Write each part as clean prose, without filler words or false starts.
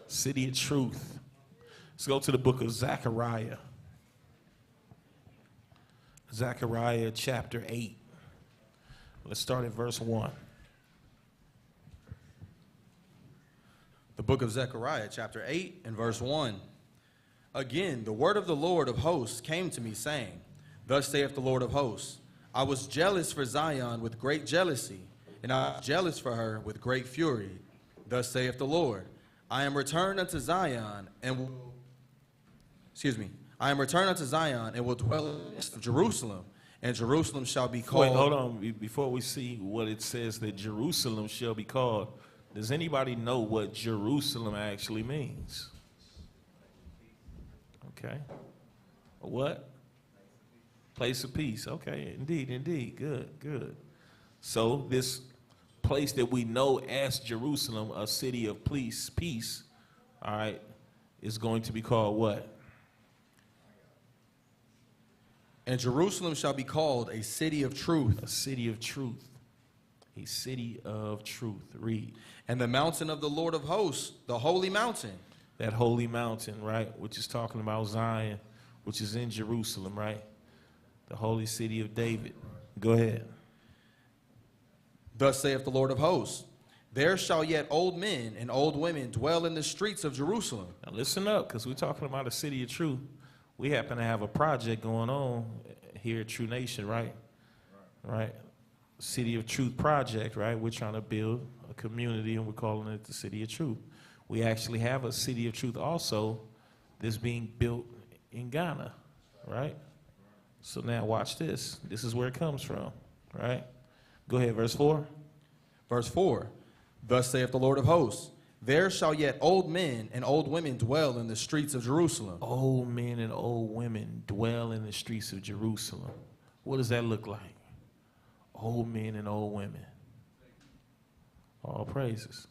City of Truth. Let's go to the book of Zechariah. Zechariah chapter 8. Let's start at verse 1. The book of Zechariah, chapter 8 and verse 1. Again, the word of the Lord of hosts came to me, saying, Thus saith the Lord of hosts, I was jealous for Zion with great jealousy, and I was jealous for her with great fury. Thus saith the Lord, I am returned unto Zion, and will, I am returned unto Zion, and will dwell in the midst of Jerusalem, and Jerusalem shall be called. Wait, hold on. Before we see what it says that Jerusalem shall be called, does anybody know what Jerusalem actually means? Okay. What? Place of peace. Okay, indeed. Good. So this place that we know as Jerusalem, a city of peace, all right, is going to be called what? And Jerusalem shall be called a city of truth. A city of truth. A city of truth. Read. And the mountain of the Lord of hosts, the holy mountain. That holy mountain, right, which is talking about Zion, which is in Jerusalem, right? The holy city of David. Go ahead. Thus saith the Lord of hosts, there shall yet old men and old women dwell in the streets of Jerusalem. Now listen up, because we're talking about a city of truth. We happen to have a project going on here at True Nation, right? Right. City of Truth project, right? We're trying to build a community, and we're calling it the City of Truth. We actually have a City of Truth also that's being built in Ghana, right? So now watch this. This is where it comes from, right? Go ahead, verse 4. Verse 4, thus saith the Lord of hosts, there shall yet old men and old women dwell in the streets of Jerusalem. Old men and old women dwell in the streets of Jerusalem. What does that look like? Old men and old women. All praises.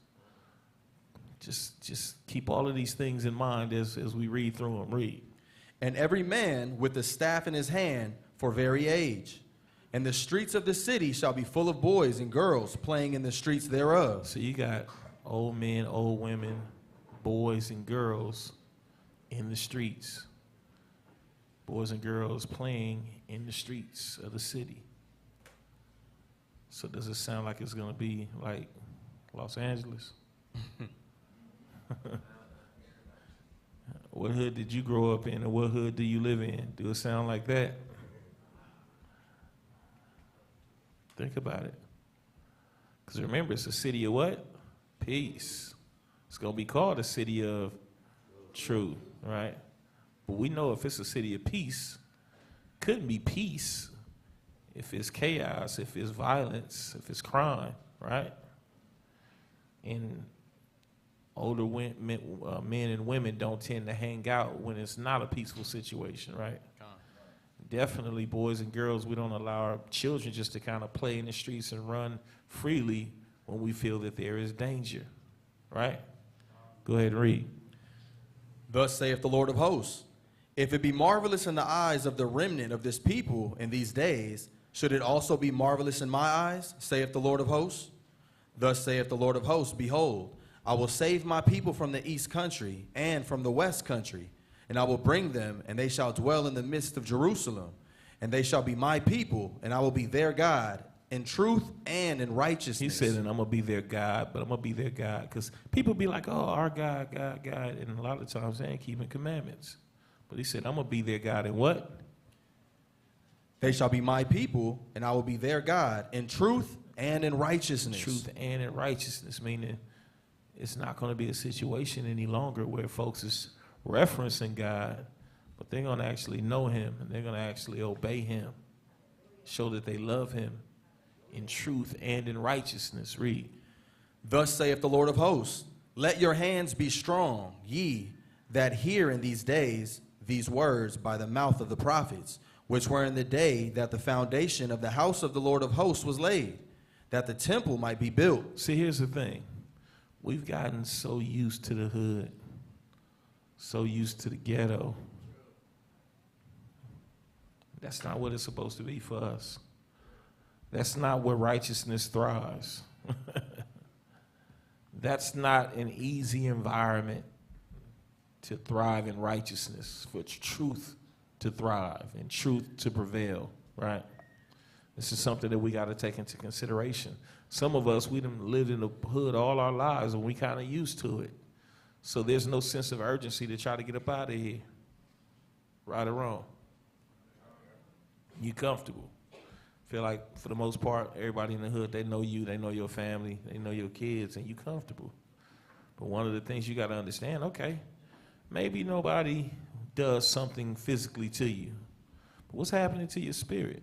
Just keep all of these things in mind as we read through them. Read. And every man with the staff in his hand for very age. And the streets of the city shall be full of boys and girls playing in the streets thereof. So you got old men, old women, boys and girls in the streets. Boys and girls playing in the streets of the city. So does it sound like it's going to be like Los Angeles? What hood did you grow up in, and what hood do you live in? Do it sound like that? Think about it. Because remember, it's a city of what? Peace. It's going to be called a city of truth, right? But we know if it's a city of peace, couldn't be peace if it's chaos, if it's violence, if it's crime, right? And older men and women don't tend to hang out when it's not a peaceful situation, right? Definitely boys and girls, we don't allow our children just to kind of play in the streets and run freely when we feel that there is danger, right? Go ahead and read. Thus saith the Lord of hosts, if it be marvelous in the eyes of the remnant of this people in these days, should it also be marvelous in my eyes, saith the Lord of hosts? Thus saith the Lord of hosts, behold, I will save my people from the east country and from the west country, and I will bring them, and they shall dwell in the midst of Jerusalem, and they shall be my people, and I will be their God, in truth and in righteousness. He said, and I'm going to be their God, but I'm going to be their God. Because people be like, oh, our God, God. And a lot of times they ain't keeping commandments. But he said, I'm going to be their God in what? They shall be my people, and I will be their God, in truth and in righteousness. Truth and in righteousness, meaning it's not going to be a situation any longer where folks is referencing God, but they're going to actually know him, and they're going to actually obey him, show that they love him in truth and in righteousness. Read. Thus saith the Lord of hosts, let your hands be strong, ye that hear in these days these words by the mouth of the prophets, which were in the day that the foundation of the house of the Lord of hosts was laid, that the temple might be built. See, here's the thing. We've gotten so used to the hood, so used to the ghetto. That's not what it's supposed to be for us. That's not where righteousness thrives. That's not an easy environment to thrive in righteousness, for truth to thrive and truth to prevail, right? This is something that we got to take into consideration. Some of us, we done lived in the hood all our lives, and we kind of used to it. So there's no sense of urgency to try to get up out of here, right or wrong. You comfortable. Feel like, for the most part, everybody in the hood, they know you, they know your family, they know your kids, and you comfortable. But one of the things you got to understand, okay, maybe nobody does something physically to you, but what's happening to your spirit?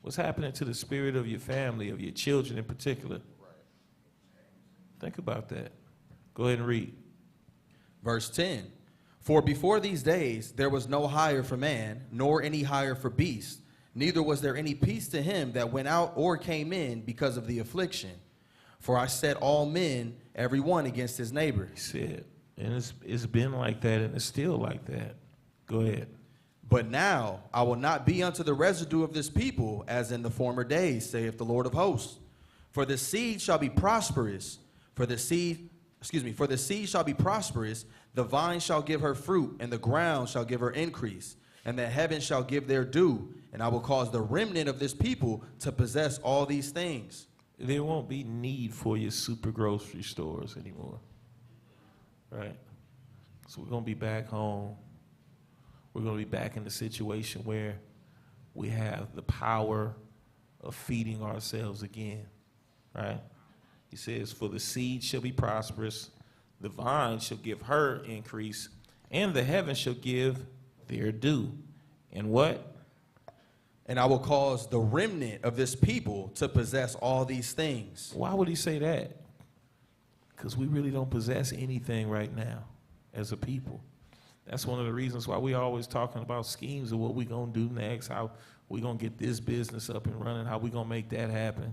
What's happening to the spirit of your family, of your children in particular? Think about that. Go ahead and read. Verse 10. For before these days there was no hire for man, nor any hire for beast, neither was there any peace to him that went out or came in because of the affliction. For I set all men, every one against his neighbor. He said, and it's been like that, and it's still like that. Go ahead. But now I will not be unto the residue of this people as in the former days, saith the Lord of hosts. For the seed shall be prosperous. For the seed shall be prosperous. The vine shall give her fruit, and the ground shall give her increase, and the heavens shall give their due. And I will cause the remnant of this people to possess all these things. There won't be need for your super grocery stores anymore, right? So we're going to be back home. We're going to be back in the situation where we have the power of feeding ourselves again, right? He says, for the seed shall be prosperous, the vine shall give her increase, and the heavens shall give their due. And what? And I will cause the remnant of this people to possess all these things. Why would he say that? Because we really don't possess anything right now as a people. That's one of the reasons why we always talking about schemes of what we going to do next, how we going to get this business up and running, how we going to make that happen.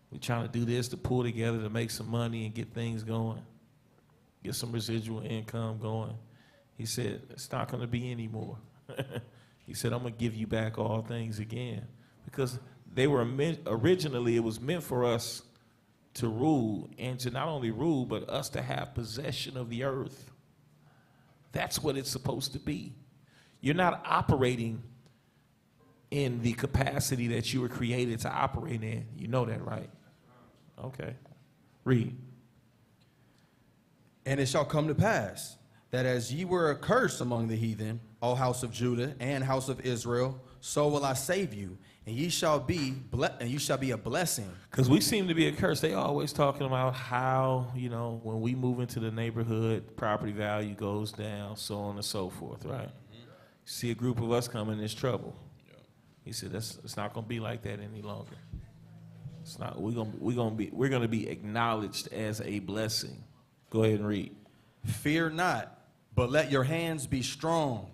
We're trying to do this to pull together to make some money and get things going, get some residual income going. He said, it's not going to be anymore. He said, I'm going to give you back all things again. Because they were originally, it was meant for us to rule, and to not only rule, but us to have possession of the earth. That's what it's supposed to be. You're not operating in the capacity that you were created to operate in. You know that, right? Okay. Read. And it shall come to pass that as ye were a curse among the heathen, O house of Judah and house of Israel, so will I save you, and ye shall be a blessing. Because we seem to be a curse. They always talking about how, when we move into the neighborhood, property value goes down, so on and so forth, right? Mm-hmm. See a group of us coming, there's trouble. Yeah. He said, it's not going to be like that any longer. It's not. We're gonna be acknowledged as a blessing. Go ahead and read. Fear not, but let your hands be strong.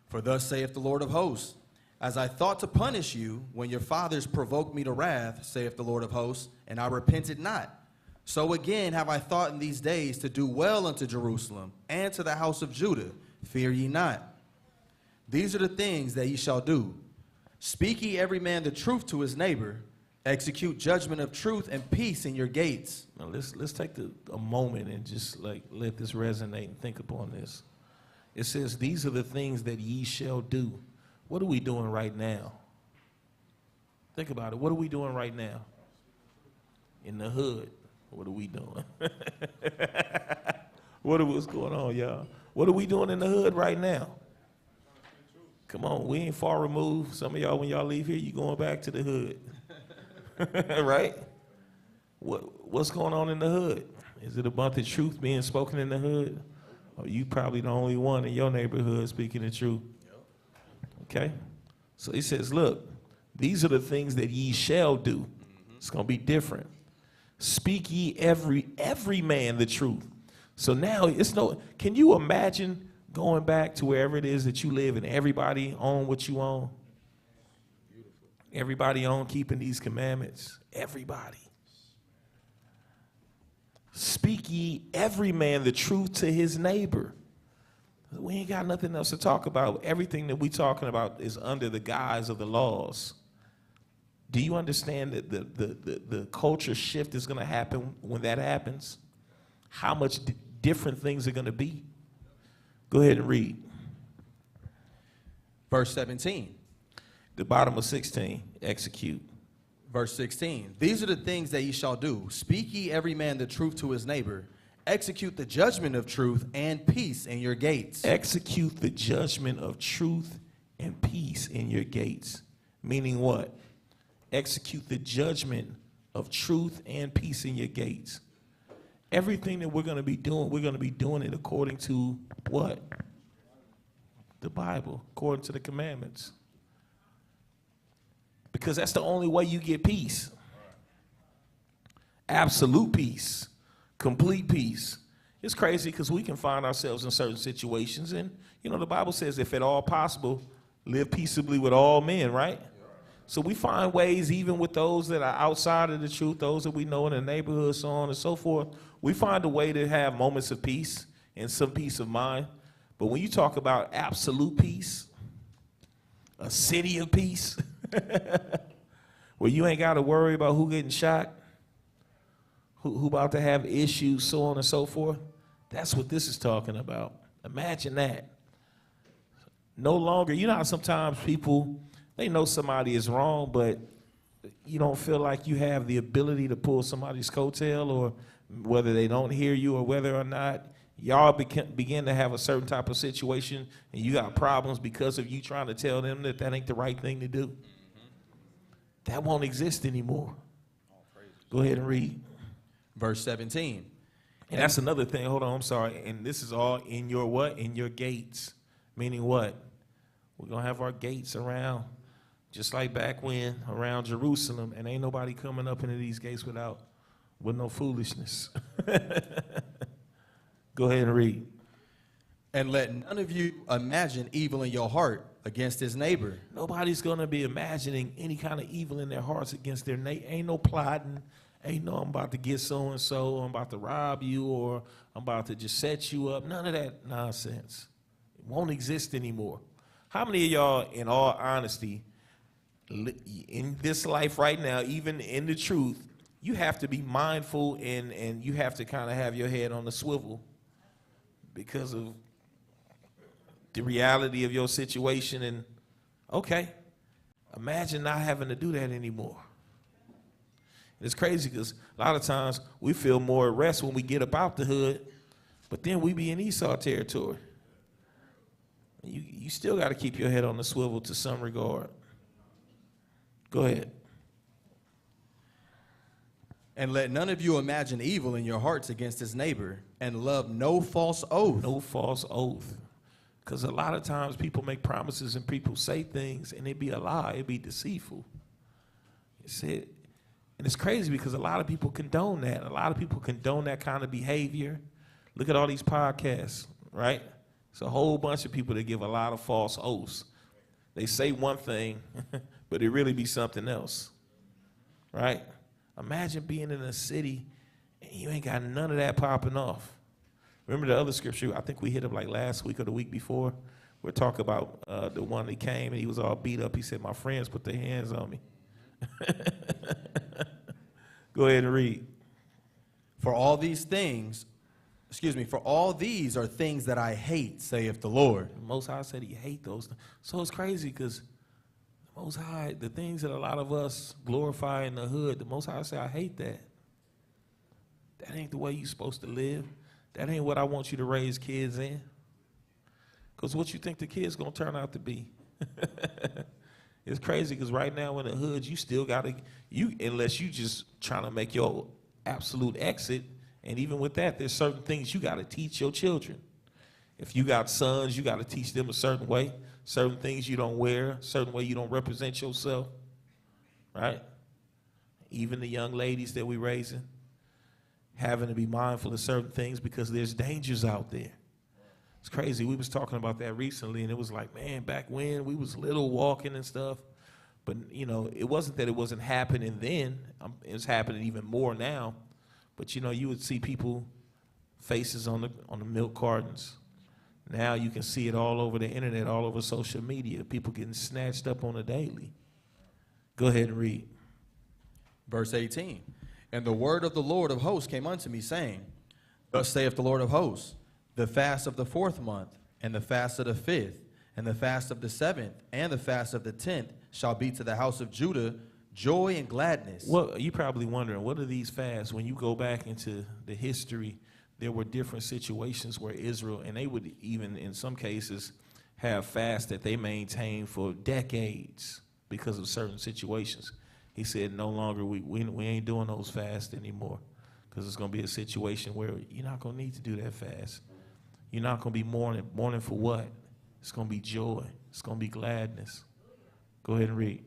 For thus saith the Lord of hosts, as I thought to punish you when your fathers provoked me to wrath, saith the Lord of hosts, and I repented not. So again have I thought in these days to do well unto Jerusalem and to the house of Judah. Fear ye not. These are the things that ye shall do. Speak ye every man the truth to his neighbor. Execute judgment of truth and peace in your gates. Now let's take a moment and just let this resonate and think upon this. It says, these are the things that ye shall do. What are we doing right now? Think about it. What are we doing right now? In the hood, what are we doing? What's going on, y'all? What are we doing in the hood right now? Come on, we ain't far removed. Some of y'all, when y'all leave here, you going back to the hood. Right? What's going on in the hood? Is it a bunch of truth being spoken in the hood? Or you probably the only one in your neighborhood speaking the truth? Okay? So he says, look, these are the things that ye shall do. It's going to be different. Speak ye every man the truth. So now can you imagine going back to wherever it is that you live and everybody own what you own? Everybody own keeping these commandments. Everybody. Speak ye every man the truth to his neighbor. We ain't got nothing else to talk about. Everything that we talking about is under the guise of the laws. Do you understand that the culture shift is going to happen when that happens? How much different things are going to be? Go ahead and read. Verse 17. The bottom of 16, execute. Verse 16. These are the things that ye shall do. Speak ye every man the truth to his neighbor. Execute the judgment of truth and peace in your gates. Execute the judgment of truth and peace in your gates. Meaning what? Execute the judgment of truth and peace in your gates. Everything that we're going to be doing it according to what? The Bible, according to the commandments. Because that's the only way you get peace. Absolute peace. Complete peace. It's crazy because we can find ourselves in certain situations, and you know the Bible says if at all possible, live peaceably with all men, right? So we find ways, even with those that are outside of the truth, those that we know in the neighborhood, so on and so forth, we find a way to have moments of peace and some peace of mind. But when you talk about absolute peace, a city of peace, where you ain't got to worry about who getting shot, who about to have issues, so on and so forth. That's what this is talking about. Imagine that. No longer, you know how sometimes people, they know somebody is wrong, but you don't feel like you have the ability to pull somebody's coattail, or whether they don't hear you or whether or not y'all begin to have a certain type of situation and you got problems because of you trying to tell them that that ain't the right thing to do. That won't exist anymore. Go ahead and read. Verse 17. And that's another thing. Hold on, I'm sorry. And this is all in your what? In your gates. Meaning what? We're going to have our gates around, just like back when, around Jerusalem. And ain't nobody coming up into these gates with no foolishness. Go ahead and read. And let none of you imagine evil in your heart against his neighbor. Nobody's going to be imagining any kind of evil in their hearts against their neighbor. Ain't no plotting. Ain't no I'm about to get so-and-so, I'm about to rob you, or I'm about to just set you up. None of that nonsense. It won't exist anymore. How many of y'all, in all honesty, in this life right now, even in the truth, you have to be mindful and you have to kind of have your head on the swivel because of the reality of your situation? And okay, imagine not having to do that anymore. It's crazy because a lot of times we feel more at rest when we get up out the hood, but then we be in Esau territory. You still got to keep your head on the swivel to some regard. Go ahead. And let none of you imagine evil in your hearts against his neighbor, and love no false oath. No false oath. Because a lot of times people make promises and people say things and it be a lie, it be deceitful. It's it. And it's crazy because a lot of people condone that. A lot of people condone that kind of behavior. Look at all these podcasts, right? It's a whole bunch of people that give a lot of false oaths. They say one thing, but it really be something else, right? Imagine being in a city and you ain't got none of that popping off. Remember the other scripture, I think we hit up like last week or the week before? We're talking about the one that came and he was all beat up. He said, my friends put their hands on me. Go ahead and read. For all these are things that I hate, saith the Lord. The Most High said he hate those things. So it's crazy because the Most High, the things that a lot of us glorify in the hood, the Most High said, I hate that. That ain't the way you're supposed to live. That ain't what I want you to raise kids in. Because what you think the kid's going to turn out to be? It's crazy because right now in the hood, you still got to, unless you just trying to make your absolute exit, and even with that, there's certain things you got to teach your children. If you got sons, you got to teach them a certain way, certain things you don't wear, certain way you don't represent yourself, right? Even the young ladies that we raising, having to be mindful of certain things because there's dangers out there. It's crazy. We was talking about that recently, and it was like, man, back when we was little walking and stuff, but, you know, it wasn't that it wasn't happening then. It's happening even more now. But, you know, you would see people, faces on the milk cartons. Now you can see it all over the internet, all over social media. People getting snatched up on a daily. Go ahead and read. Verse 18. And the word of the Lord of hosts came unto me, saying, Thus saith the Lord of hosts, the fast of the 4th month, And the fast of the 5th, and the fast of the 7th, and the fast of the 10th shall be to the house of Judah joy and gladness. Well, you probably wondering, what are these fasts? When you go back into the history, there were different situations where Israel, and they would even in some cases have fasts that they maintained for decades because of certain situations. He said, no longer, we ain't doing those fasts anymore, because it's going to be a situation where you're not going to need to do that fast. You're not going to be mourning. Mourning for what? It's going to be joy. It's going to be gladness. Go ahead and read.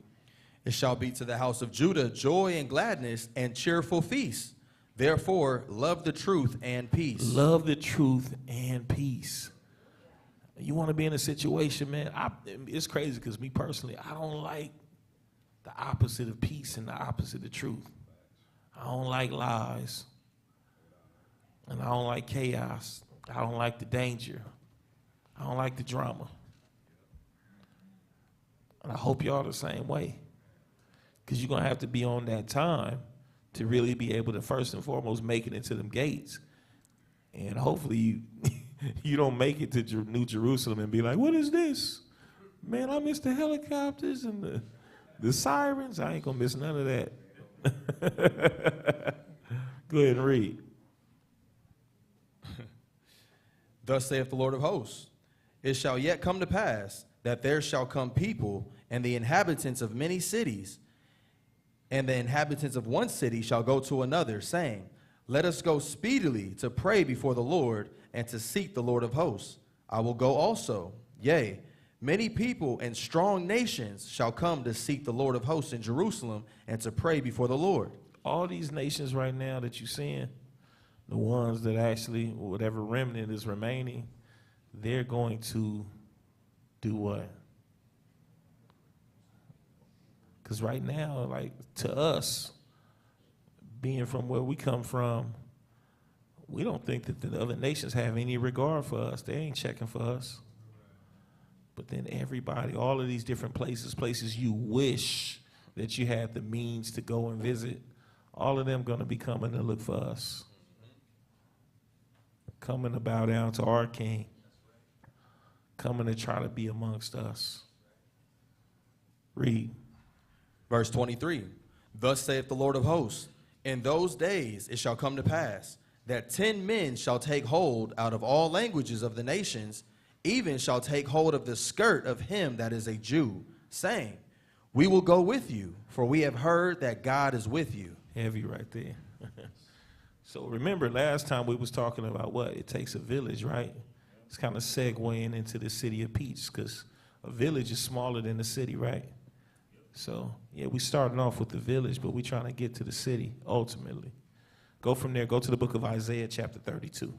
It shall be to the house of Judah joy and gladness and cheerful feasts. Therefore, love the truth and peace. Love the truth and peace. You want to be in a situation, man. It's crazy because me personally, I don't like the opposite of peace and the opposite of truth. I don't like lies. And I don't like chaos. I don't like the danger. I don't like the drama. And I hope y'all the same way. Because you're going to have to be on that time to really be able to, first and foremost, make it into them gates. And hopefully you, you don't make it to New Jerusalem and be like, what is this? Man, I missed the helicopters and the sirens. I ain't going to miss none of that. Go ahead and read. Thus saith the Lord of hosts, it shall yet come to pass that there shall come people and the inhabitants of many cities, and the inhabitants of one city shall go to another, saying, let us go speedily to pray before the Lord and to seek the Lord of hosts. I will go also. Yea, many people and strong nations shall come to seek the Lord of hosts in Jerusalem and to pray before the Lord. All these nations right now that you're seeing, the ones that actually, whatever remnant is remaining, they're going to do what? Because right now, like, to us, being from where we come from, we don't think that the other nations have any regard for us. They ain't checking for us. But then everybody, all of these different places you wish that you had the means to go and visit, all of them going to be coming to look for us. Coming to bow down to our King. Coming to try to be amongst us. Read. Verse 23, thus saith the Lord of hosts, in those days it shall come to pass that 10 men shall take hold out of all languages of the nations, even shall take hold of the skirt of him that is a Jew, saying, we will go with you, for we have heard that God is with you. Heavy right there. So remember, last time we was talking about what? It takes a village, right? It's kind of segueing into the city of peace, because a village is smaller than the city, right? So, yeah, we starting off with the village, but we trying to get to the city, ultimately. Go from there, go to the book of Isaiah, chapter 32.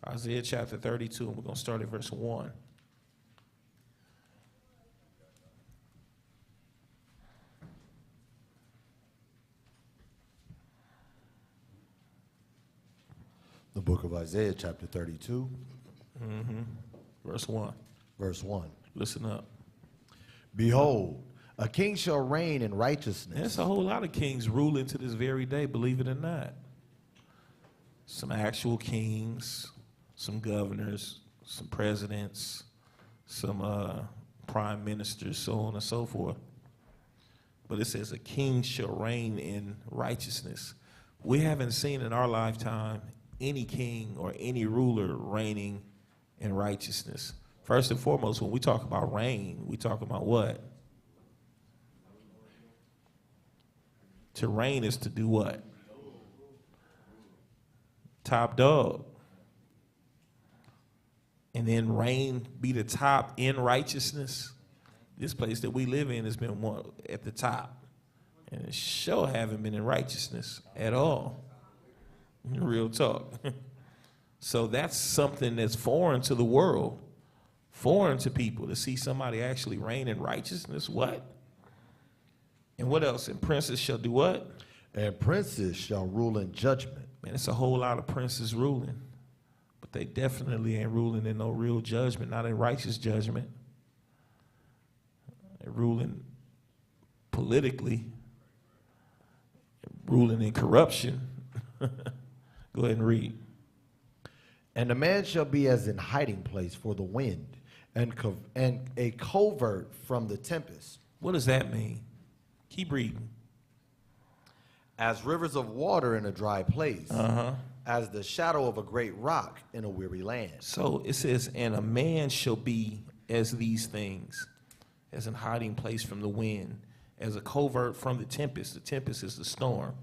Isaiah chapter 32, and we're going to start at verse 1. The book of Isaiah, chapter 32. Verse 1. Verse 1. Listen up. Behold, a king shall reign in righteousness. There's a whole lot of kings ruling to this very day, believe it or not. Some actual kings, some governors, some presidents, some prime ministers, so on and so forth. But it says a king shall reign in righteousness. We haven't seen in our lifetime any king or any ruler reigning in righteousness. First and foremost, when we talk about reign, we talk about what? To reign is to do what? Top dog. And then reign, be the top in righteousness. This place that we live in has been one at the top. And it sure haven't been in righteousness at all. Real talk. So that's something that's foreign to the world, foreign to people, to see somebody actually reign in righteousness. What? And what else? And princes shall do what? And princes shall rule in judgment. Man, it's a whole lot of princes ruling. But they definitely ain't ruling in no real judgment, not in righteous judgment. They're ruling politically, ruling in corruption. Go ahead and read. And a man shall be as an hiding place for the wind, and a covert from the tempest. What does that mean? Keep reading. As rivers of water in a dry place, Uh-huh. as the shadow of a great rock in a weary land. So it says, and a man shall be as these things, as an hiding place from the wind, as a covert from the tempest. The tempest is the storm.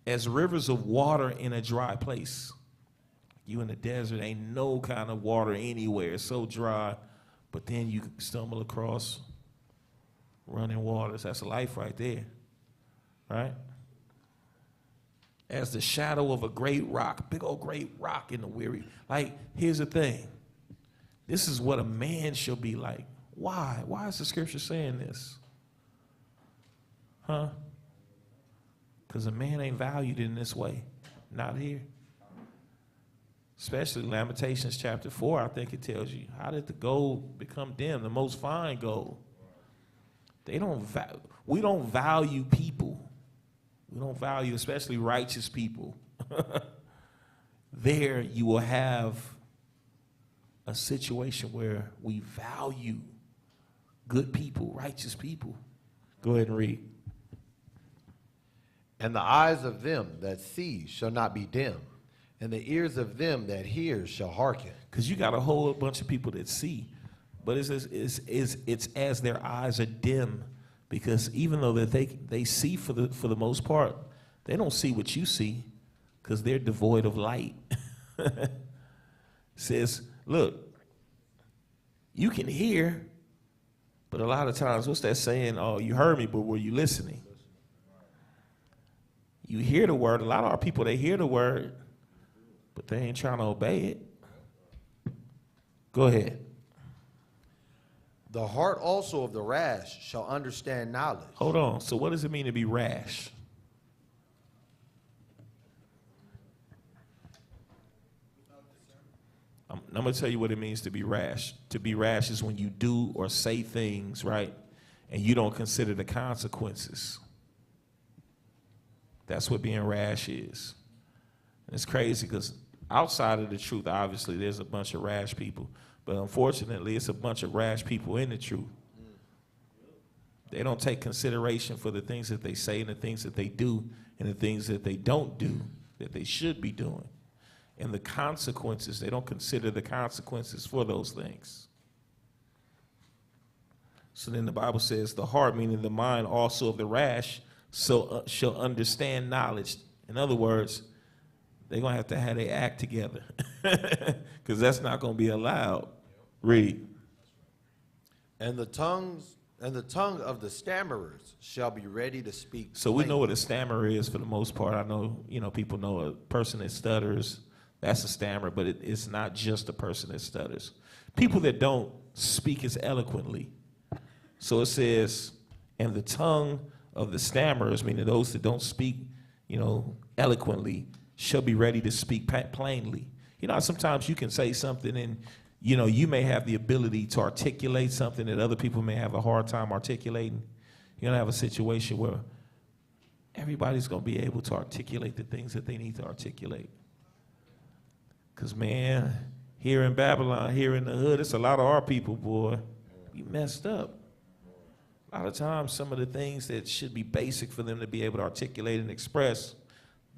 As rivers of water in a dry place. You in the desert, ain't no kind of water anywhere. It's so dry, but then you stumble across running waters. That's life right there, right? As the shadow of a great rock, big old great rock in the weary. Like, here's the thing. This is what a man shall be like. Why? Why is the scripture saying this? Huh? Because a man ain't valued in this way. Not here. Especially Lamentations chapter 4, I think it tells you. How did the gold become dim? The most fine gold. We don't value people. We don't value, especially righteous people. There you will have a situation where we value good people, righteous people. Go ahead and read. And the eyes of them that see shall not be dim, and the ears of them that hear shall hearken. Because you got a whole bunch of people that see, but it's as their eyes are dim, because even though that they see for the most part, they don't see what you see, because they're devoid of light. Says, look, you can hear, but a lot of times, what's that saying? Oh, you heard me, but were you listening? You hear the word. A lot of our people, they hear the word, but they ain't trying to obey it. Go ahead. The heart also of the rash shall understand knowledge. Hold on. So what does it mean to be rash? I'm going to tell you what it means to be rash. To be rash is when you do or say things, right, and you don't consider the consequences. That's what being rash is. And it's crazy because outside of the truth, obviously, there's a bunch of rash people. But unfortunately, it's a bunch of rash people in the truth. They don't take consideration for the things that they say and the things that they do and the things that they don't do that they should be doing. And the consequences, they don't consider the consequences for those things. So then the Bible says the heart, meaning the mind also of the rash, shall understand knowledge. In other words, they're going to have their act together because that's not going to be allowed. Read. And the tongue of the stammerers shall be ready to speak. So we know what a stammerer is for the most part. I know, people know a person that stutters, that's a stammerer, but it's not just a person that stutters. People that don't speak as eloquently. So it says, and the tongue of the stammerers, meaning those that don't speak, eloquently, shall be ready to speak plainly. Sometimes you can say something and, you may have the ability to articulate something that other people may have a hard time articulating. You're going to have a situation where everybody's going to be able to articulate the things that they need to articulate. Because, man, here in Babylon, here in the hood, it's a lot of our people, boy. We messed up. A lot of times, some of the things that should be basic for them to be able to articulate and express,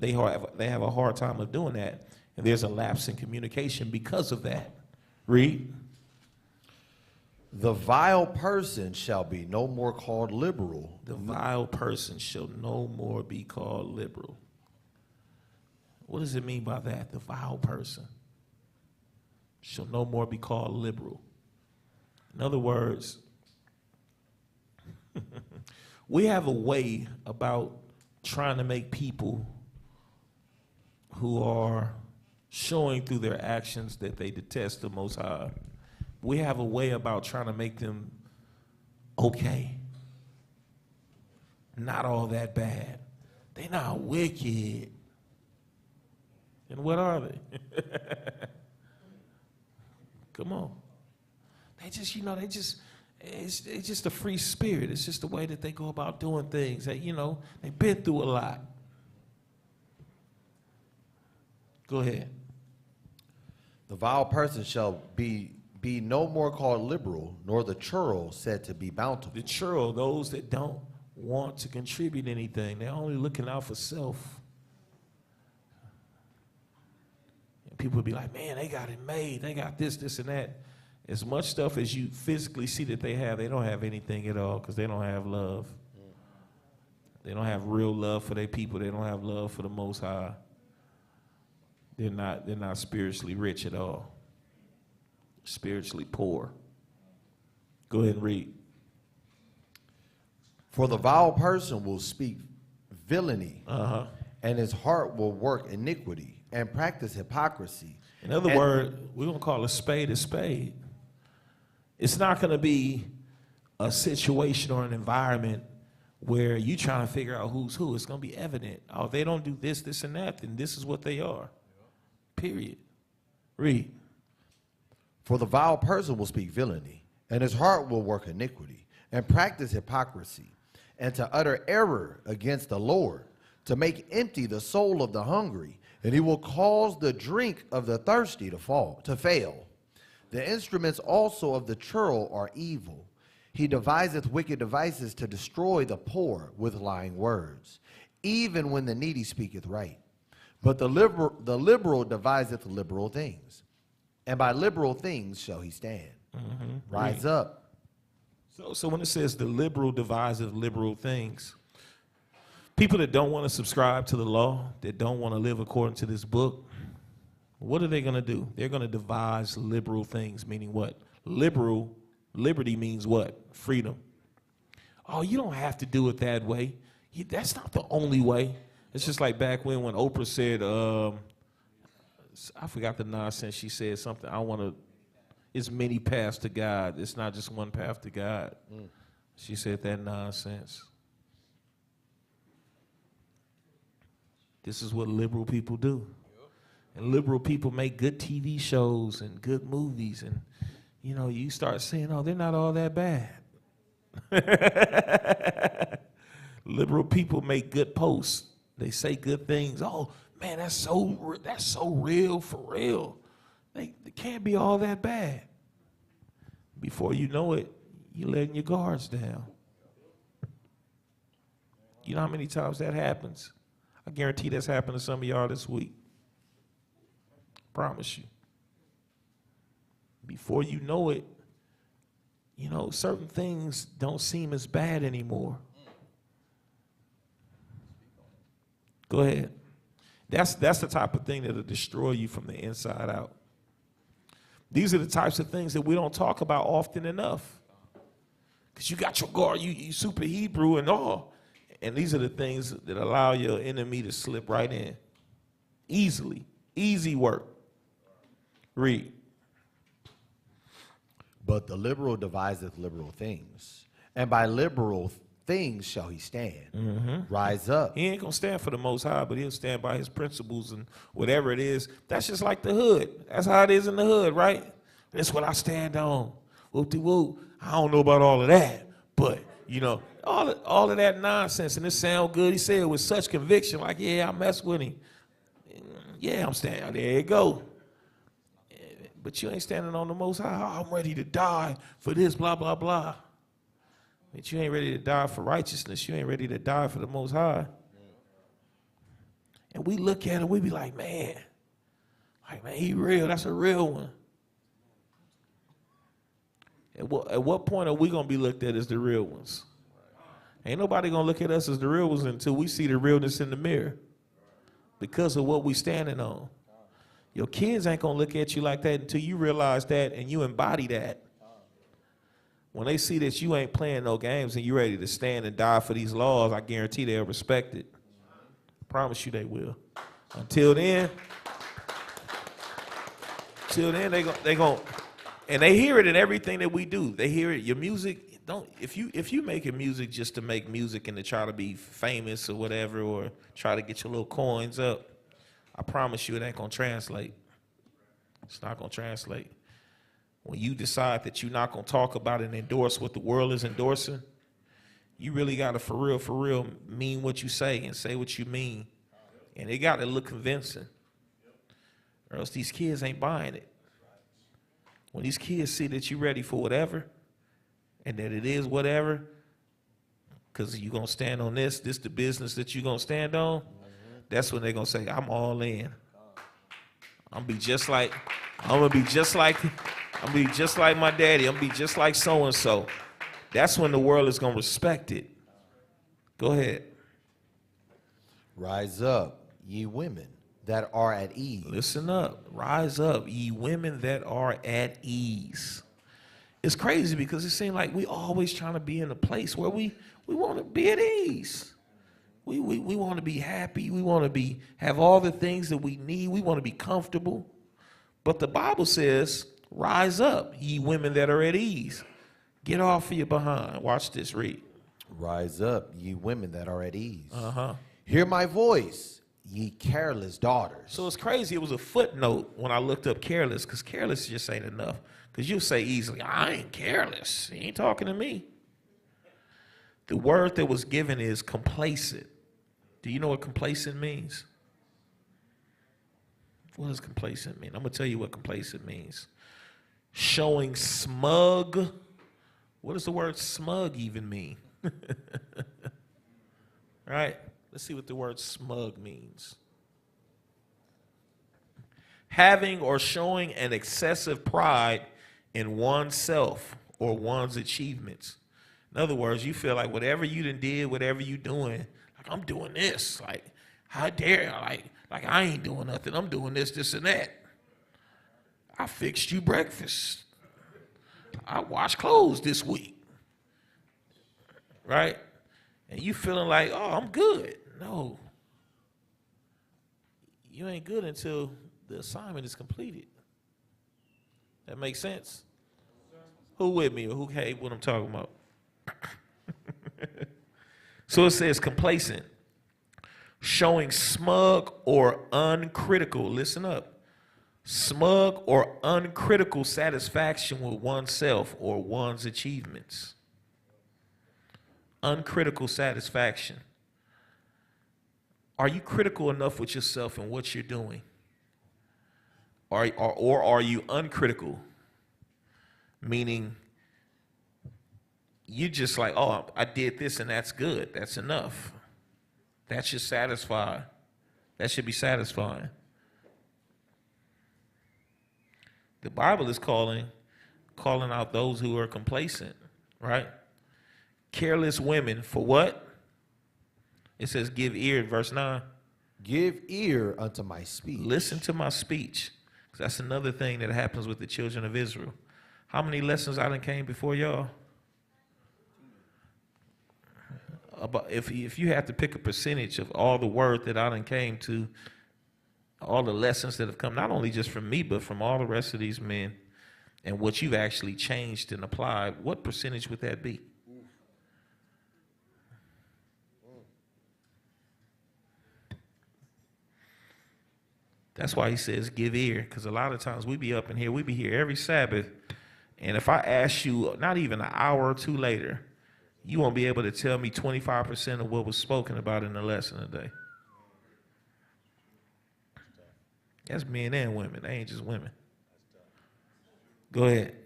they have a hard time of doing that. And there's a lapse in communication because of that. Read. The vile person shall be no more called liberal. The vile person shall no more be called liberal. What does it mean by that? The vile person shall no more be called liberal. In other words, we have a way about trying to make people who are showing through their actions that they detest the Most High. We have a way about trying to make them okay, not all that bad. They're not wicked. And what are they? Come on. It's just a free spirit. It's just the way that they go about doing things. They've been through a lot. Go ahead. The vile person shall be no more called liberal, nor the churl said to be bountiful. The churl, those that don't want to contribute anything, they're only looking out for self. And people would be like, man, they got it made. They got this, this, and that. As much stuff as you physically see that they don't have anything at all because they don't have love. They don't have real love for their people. They don't have love for the Most High. They're not spiritually rich at all. Spiritually poor. Go ahead and read. For the vile person will speak villainy, Uh-huh. and his heart will work iniquity and practice hypocrisy. In other words, we're going to call a spade a spade. It's not going to be a situation or an environment where you trying to figure out who's who. It's going to be evident. Oh, if they don't do this, this, and that, then this is what they are. Period. Read. For the vile person will speak villainy, and his heart will work iniquity, and practice hypocrisy, and to utter error against the Lord, to make empty the soul of the hungry, and he will cause the drink of the thirsty to fail. The instruments also of the churl are evil. He deviseth wicked devices to destroy the poor with lying words, even when the needy speaketh right. But the liberal deviseth liberal things, and by liberal things shall he stand. Rise up. So when it says the liberal deviseth liberal things, people that don't want to subscribe to the law, that don't want to live according to this book, what are they going to do? They're going to devise liberal things, meaning what? Liberty means what? Freedom. Oh, you don't have to do it that way. That's not the only way. It's just like back when Oprah said, I forgot the nonsense she said, something, it's many paths to God. It's not just one path to God. She said that nonsense. This is what liberal people do. And liberal people make good TV shows and good movies. And, you start saying, oh, they're not all that bad. Liberal people make good posts. They say good things. Oh, man, that's so real, for real. They can't be all that bad. Before you know it, you're letting your guards down. You know how many times that happens? I guarantee that's happened to some of y'all this week. Promise you. Before you know it, certain things don't seem as bad anymore. Go ahead. That's the type of thing that'll destroy you from the inside out. These are the types of things that we don't talk about often enough. Because you got your guard, you super Hebrew and all. And these are the things that allow your enemy to slip right in. Easily. Easy work. Read. But the liberal deviseth liberal things, and by liberal things shall he stand. Rise up. He ain't going to stand for the Most High, but he'll stand by his principles and whatever it is. That's just like the hood. That's how it is in the hood, right? That's what I stand on. Whoop-de-whoop. I don't know about all of that, but, all of that nonsense, and it sound good. He said it with such conviction, like, yeah, I mess with him. Yeah, I'm standing. There you go. But you ain't standing on the Most High. Oh, I'm ready to die for this, blah, blah, blah. But you ain't ready to die for righteousness. You ain't ready to die for the Most High. And we look at it, we be like, man, he real. That's a real one. At what point are we going to be looked at as the real ones? Ain't nobody going to look at us as the real ones until we see the realness in the mirror because of what we standing on. Your kids ain't going to look at you like that until you realize that and you embody that. When they see that you ain't playing no games and you're ready to stand and die for these laws, I guarantee they'll respect it. I promise you they will. Until then, they going and they hear it in everything that we do. They hear it. Your music, if you making music just to make music and to try to be famous or whatever, or try to get your little coins up, I promise you it ain't going to translate. It's not going to translate. When you decide that you're not going to talk about and endorse what the world is endorsing, you really got to, for real, mean what you say and say what you mean. And it got to look convincing. or else these kids ain't buying it. When these kids see that you're ready for whatever, and that it is whatever, because you're going to stand on this the business that you're going to stand on, that's when they're going to say, I'm all in. I'm going to be just like my daddy. I'm going to be just like so-and-so. That's when the world is going to respect it. Go ahead. Rise up, ye women that are at ease. Listen up. Rise up, ye women that are at ease. It's crazy because it seems like we always trying to be in a place where we want to be at ease. We want to be happy. We want to have all the things that we need. We want to be comfortable. But the Bible says, rise up, ye women that are at ease. Get off of your behind. Watch this, read. Rise up, ye women that are at ease. Uh-huh. Hear my voice, ye careless daughters. So it's crazy. It was a footnote when I looked up careless, because careless just ain't enough. Because you'll say easily, I ain't careless. He ain't talking to me. The word that was given is complacent. Do you know what complacent means? What does complacent mean? I'm going to tell you what complacent means. Showing smug. What does the word smug even mean? Right? Let's see what the word smug means. Having or showing an excessive pride in oneself or one's achievements. In other words, you feel like whatever you done did, whatever you doing, like I'm doing this, like how dare I, like I ain't doing nothing, I'm doing this and that. I fixed you breakfast. I washed clothes this week. Right? And you feeling like, oh, I'm good. No. You ain't good until the assignment is completed. That makes sense? Who with me or who hate what I'm talking about? So it says complacent, showing smug or uncritical, listen up, smug or uncritical satisfaction with oneself or one's achievements. Uncritical satisfaction. Are you critical enough with yourself and what you're doing? Or are you uncritical? Meaning, you just like, oh, I did this and that's good. That's enough. That should satisfy. That should be satisfying. The Bible is calling out those who are complacent, right? Careless women for what? It says, give ear in verse 9. Give ear unto my speech. Listen to my speech. Because that's another thing that happens with the children of Israel. How many lessons I done came before y'all? About if you had to pick a percentage of all the word that I done came to, all the lessons that have come, not only just from me, but from all the rest of these men, and what you've actually changed and applied, what percentage would that be? That's why he says give ear, because a lot of times we be up in here, we be here every Sabbath, and if I ask you not even an hour or two later, you won't be able to tell me 25% of what was spoken about in the lesson today. That's men and women. They ain't just women. Go ahead.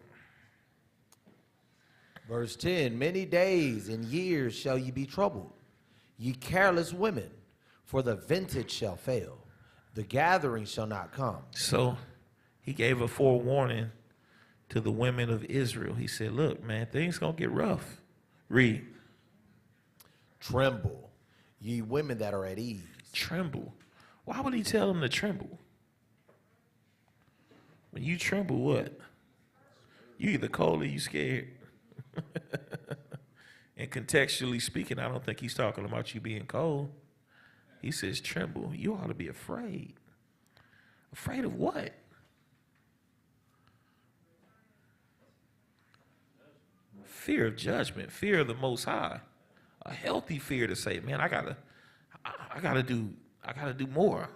Verse 10, many days and years shall ye be troubled, ye careless women, for the vintage shall fail. The gathering shall not come. So he gave a forewarning to the women of Israel. He said, look, man, things going to get rough. Read. Tremble, ye women that are at ease. Tremble. Why would he tell them to tremble? When you tremble, what? You either cold or you scared. And contextually speaking, I don't think he's talking about you being cold. He says, tremble. You ought to be afraid. Afraid of what? Fear of judgment, fear of the Most High. A healthy fear to say, man, I gotta do more.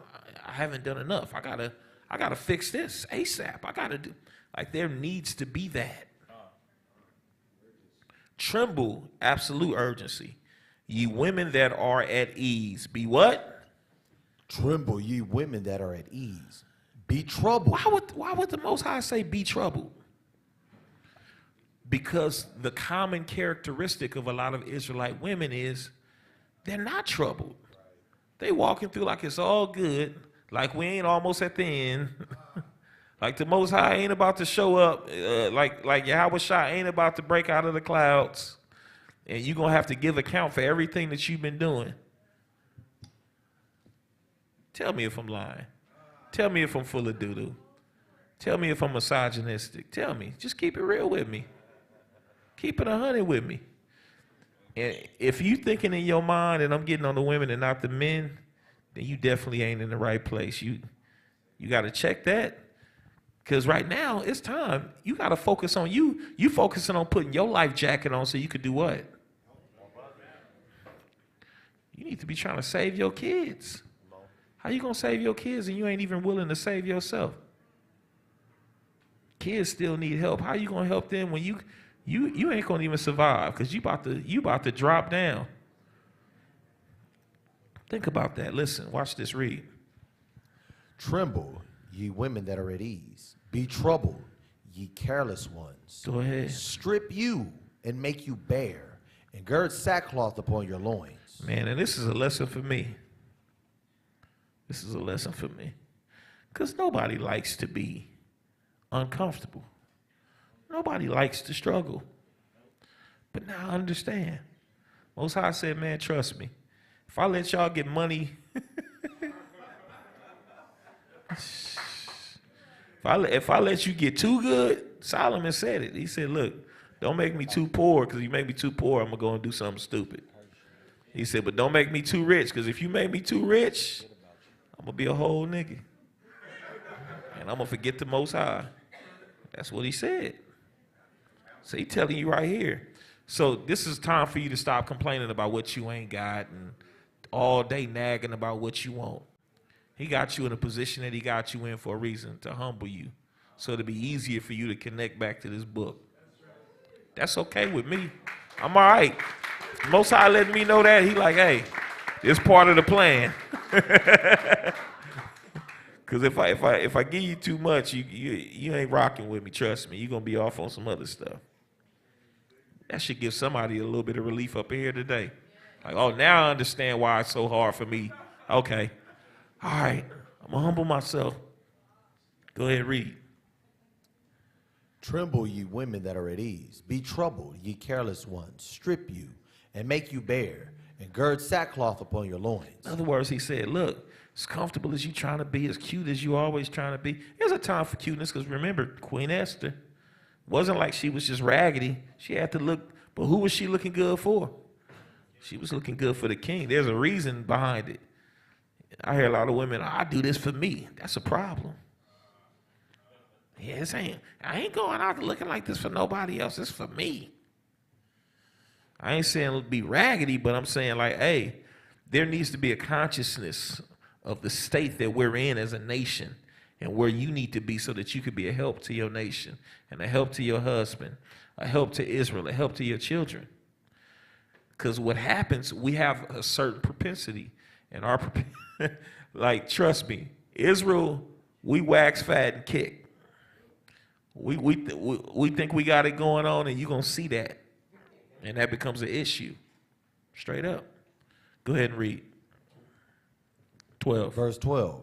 I haven't done enough. I gotta fix this ASAP. I gotta do, like there needs to be that. Tremble, absolute urgency. Ye women that are at ease, be what? Tremble, ye women that are at ease. Be troubled. Why would the Most High say be troubled? Because the common characteristic of a lot of Israelite women is they're not troubled. They walking through like it's all good, like we ain't almost at the end. Like the Most High ain't about to show up, like Yahweh Shai ain't about to break out of the clouds, and you're going to have to give account for everything that you've been doing. Tell me if I'm lying. Tell me if I'm full of doo-doo. Tell me if I'm misogynistic. Tell me. Just keep it real with me. Keep it 100 with me. And if you thinking in your mind that I'm getting on the women and not the men, then you definitely ain't in the right place. You got to check that. Because right now, it's time. You got to focus on you. You focusing on putting your life jacket on so you could do what? You need to be trying to save your kids. How you going to save your kids and you ain't even willing to save yourself? Kids still need help. How you going to help them when you ain't going to even survive because you about to drop down? Think about that. Listen, watch this, read. Tremble, ye women that are at ease. Be troubled, ye careless ones. Go ahead. Strip you and make you bare, and gird sackcloth upon your loins. Man, and this is a lesson for me. This is a lesson for me. Because nobody likes to be uncomfortable. Nobody likes to struggle. But now I understand. Most High said, man, trust me. If I let y'all get money, if I let you get too good, Solomon said it. He said, look, don't make me too poor, because if you make me too poor, I'm going to go and do something stupid. He said, but don't make me too rich, because if you make me too rich, I'm going to be a whole nigga. And I'm going to forget the Most High. That's what he said. So he telling you right here. So this is time for you to stop complaining about what you ain't got and all day nagging about what you want. He got you in a position that he got you in for a reason, to humble you, so it'll be easier for you to connect back to this book. That's okay with me. I'm all right. Most High letting me know that. He like, hey, it's part of the plan. Because if I give you too much, you ain't rocking with me. Trust me, you're gonna be off on some other stuff. That should give somebody a little bit of relief up here today. Like, oh, now I understand why it's so hard for me. Okay, all right, I'm gonna humble myself. Go ahead, read. Tremble, ye women that are at ease. Be troubled, ye careless ones. Strip you and make you bare, and gird sackcloth upon your loins. In other words, he said, look, as comfortable as you trying to be, as cute as you always trying to be, there's a time for cuteness, because remember, Queen Esther wasn't like she was just raggedy. She had to look, but who was she looking good for? She was looking good for the king. There's a reason behind it. I hear a lot of women, I do this for me. That's a problem. Yeah, I ain't going out looking like this for nobody else. It's for me. I ain't saying be raggedy, but I'm saying like, hey, there needs to be a consciousness of the state that we're in as a nation and where you need to be so that you could be a help to your nation and a help to your husband, a help to Israel, a help to your children. Because what happens, we have a certain propensity, and our like, trust me, Israel, we wax fat and kick. We think we got it going on, and you're going to see that. And that becomes an issue. Straight up. Go ahead and read. 12. Verse 12.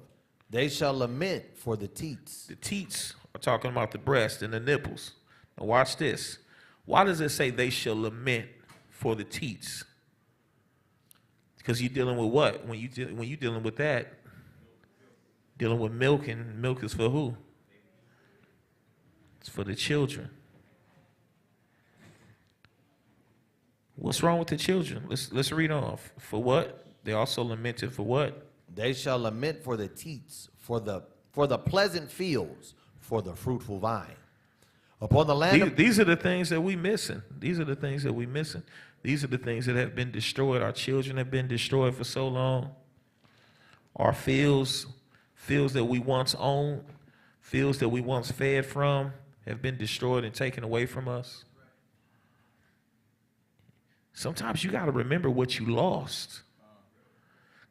They shall lament for the teats. The teats are talking about the breast and the nipples. Now watch this. Why does it say they shall lament for the teats? Because you're dealing with what? When you're dealing with that, dealing with milk, and milk is for who? It's for the children. What's wrong with the children? Let's read on. For what? They also lamented for what? They shall lament for the teats, for the pleasant fields, for the fruitful vine. Upon the land These are the things that we missing. These are the things that we missing. These are the things that have been destroyed. Our children have been destroyed for so long. Our fields that we once owned, fields that we once fed from, have been destroyed and taken away from us. Sometimes you got to remember what you lost.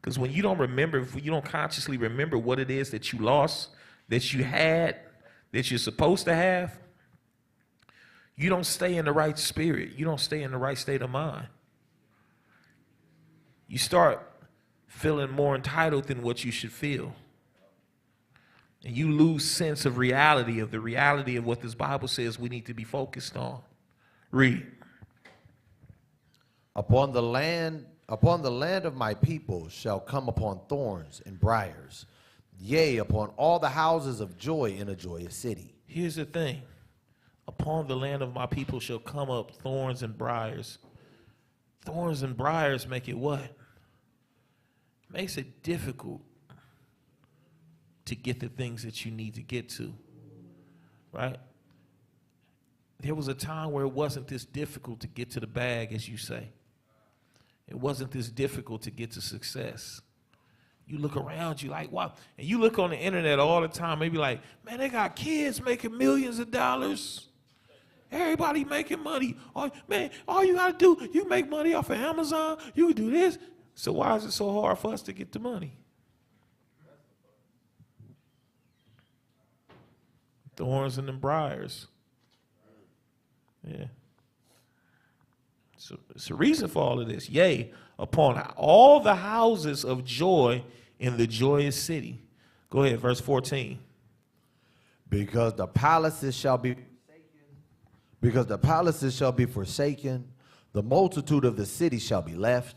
Because when you don't remember, if you don't consciously remember what it is that you lost, that you had, that you're supposed to have, you don't stay in the right spirit. You don't stay in the right state of mind. You start feeling more entitled than what you should feel. And you lose sense of reality, of the reality of what this Bible says we need to be focused on. Read. Upon the land of my people shall come upon thorns and briars, yea, upon all the houses of joy in a joyous city. Here's the thing. Upon the land of my people shall come up thorns and briars. Thorns and briars make it what? Makes it difficult to get the things that you need to get to, right? There was a time where it wasn't this difficult to get to the bag, as you say. It wasn't this difficult to get to success. You look around you like, wow. And you look on the internet all the time, maybe like, man, they got kids making millions of dollars. Everybody making money. Oh, man, all you got to do, you make money off of Amazon. You do this. So why is it so hard for us to get the money? Thorns and the briars. Yeah. So it's a reason for all of this. Yea, upon all the houses of joy in the joyous city. Go ahead, verse 14. Because the palaces shall be forsaken, the multitude of the city shall be left,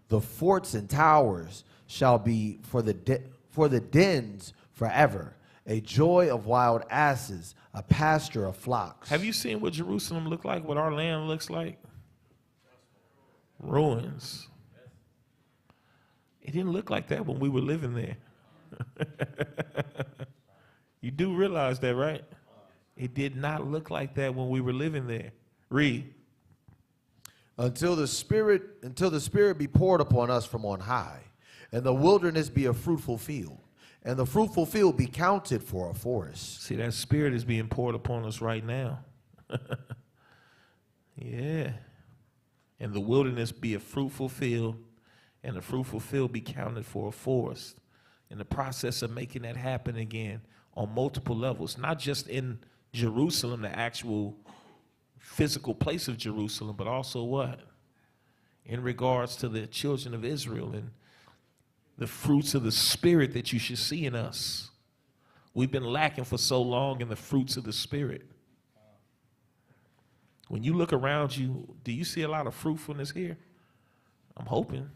the forts and towers shall be for the dens forever, a joy of wild asses, a pasture of flocks. Have you seen what Jerusalem looked like, what our land looks like? Ruins. It didn't look like that when we were living there. You do realize that, right? It did not look like that when we were living there. Read. Until the Spirit be poured upon us from on high, and the wilderness be a fruitful field, and the fruitful field be counted for a forest. See, that Spirit is being poured upon us right now. Yeah. And the wilderness be a fruitful field, and the fruitful field be counted for a forest. In the process of making that happen again on multiple levels, not just in Jerusalem, the actual physical place of Jerusalem, but also what? In regards to the children of Israel and the fruits of the Spirit that you should see in us. We've been lacking for so long in the fruits of the Spirit. When you look around you, do you see a lot of fruitfulness here? I'm hoping.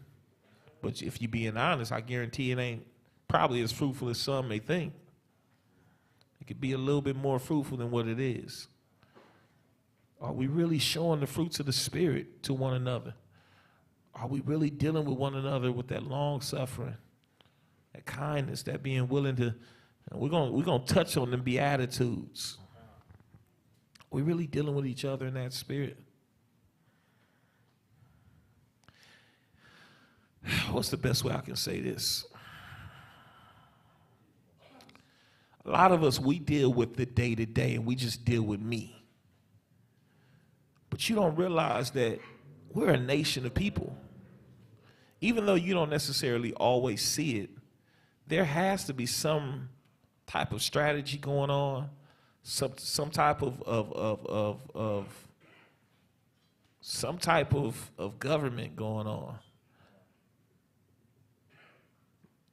But if you're being honest, I guarantee it ain't probably as fruitful as some may think. It could be a little bit more fruitful than what it is. Are we really showing the fruits of the Spirit to one another? Are we really dealing with one another with that long suffering, that kindness, that being willing to, we're going to touch on them Beatitudes. We're really dealing with each other in that spirit. What's the best way I can say this? A lot of us, we deal with the day-to-day and we just deal with me. But you don't realize that we're a nation of people. Even though you don't necessarily always see it, there has to be some type of strategy going on, some type of government going on.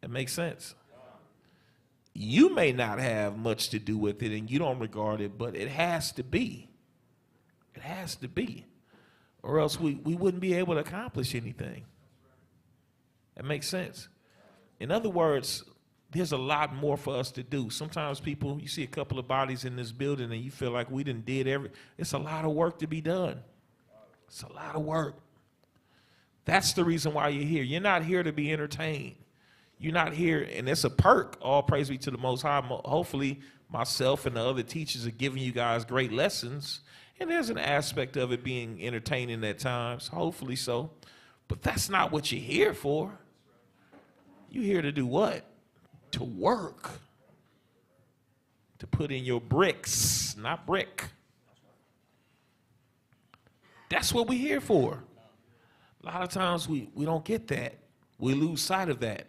It makes sense. You may not have much to do with it and you don't regard it, but it has to be. It has to be. Or else we wouldn't be able to accomplish anything. That makes sense. In other words, there's a lot more for us to do. Sometimes people, you see a couple of bodies in this building and you feel like we done did it's a lot of work to be done. It's a lot of work. That's the reason why you're here. You're not here to be entertained. You're not here, and it's a perk. All praise be to the Most High. Hopefully, myself and the other teachers are giving you guys great lessons, and there's an aspect of it being entertaining at times. Hopefully so. But that's not what you're here for. You're here to do what? To work. To put in your bricks, not brick. That's what we're here for. A lot of times we don't get that. We lose sight of that.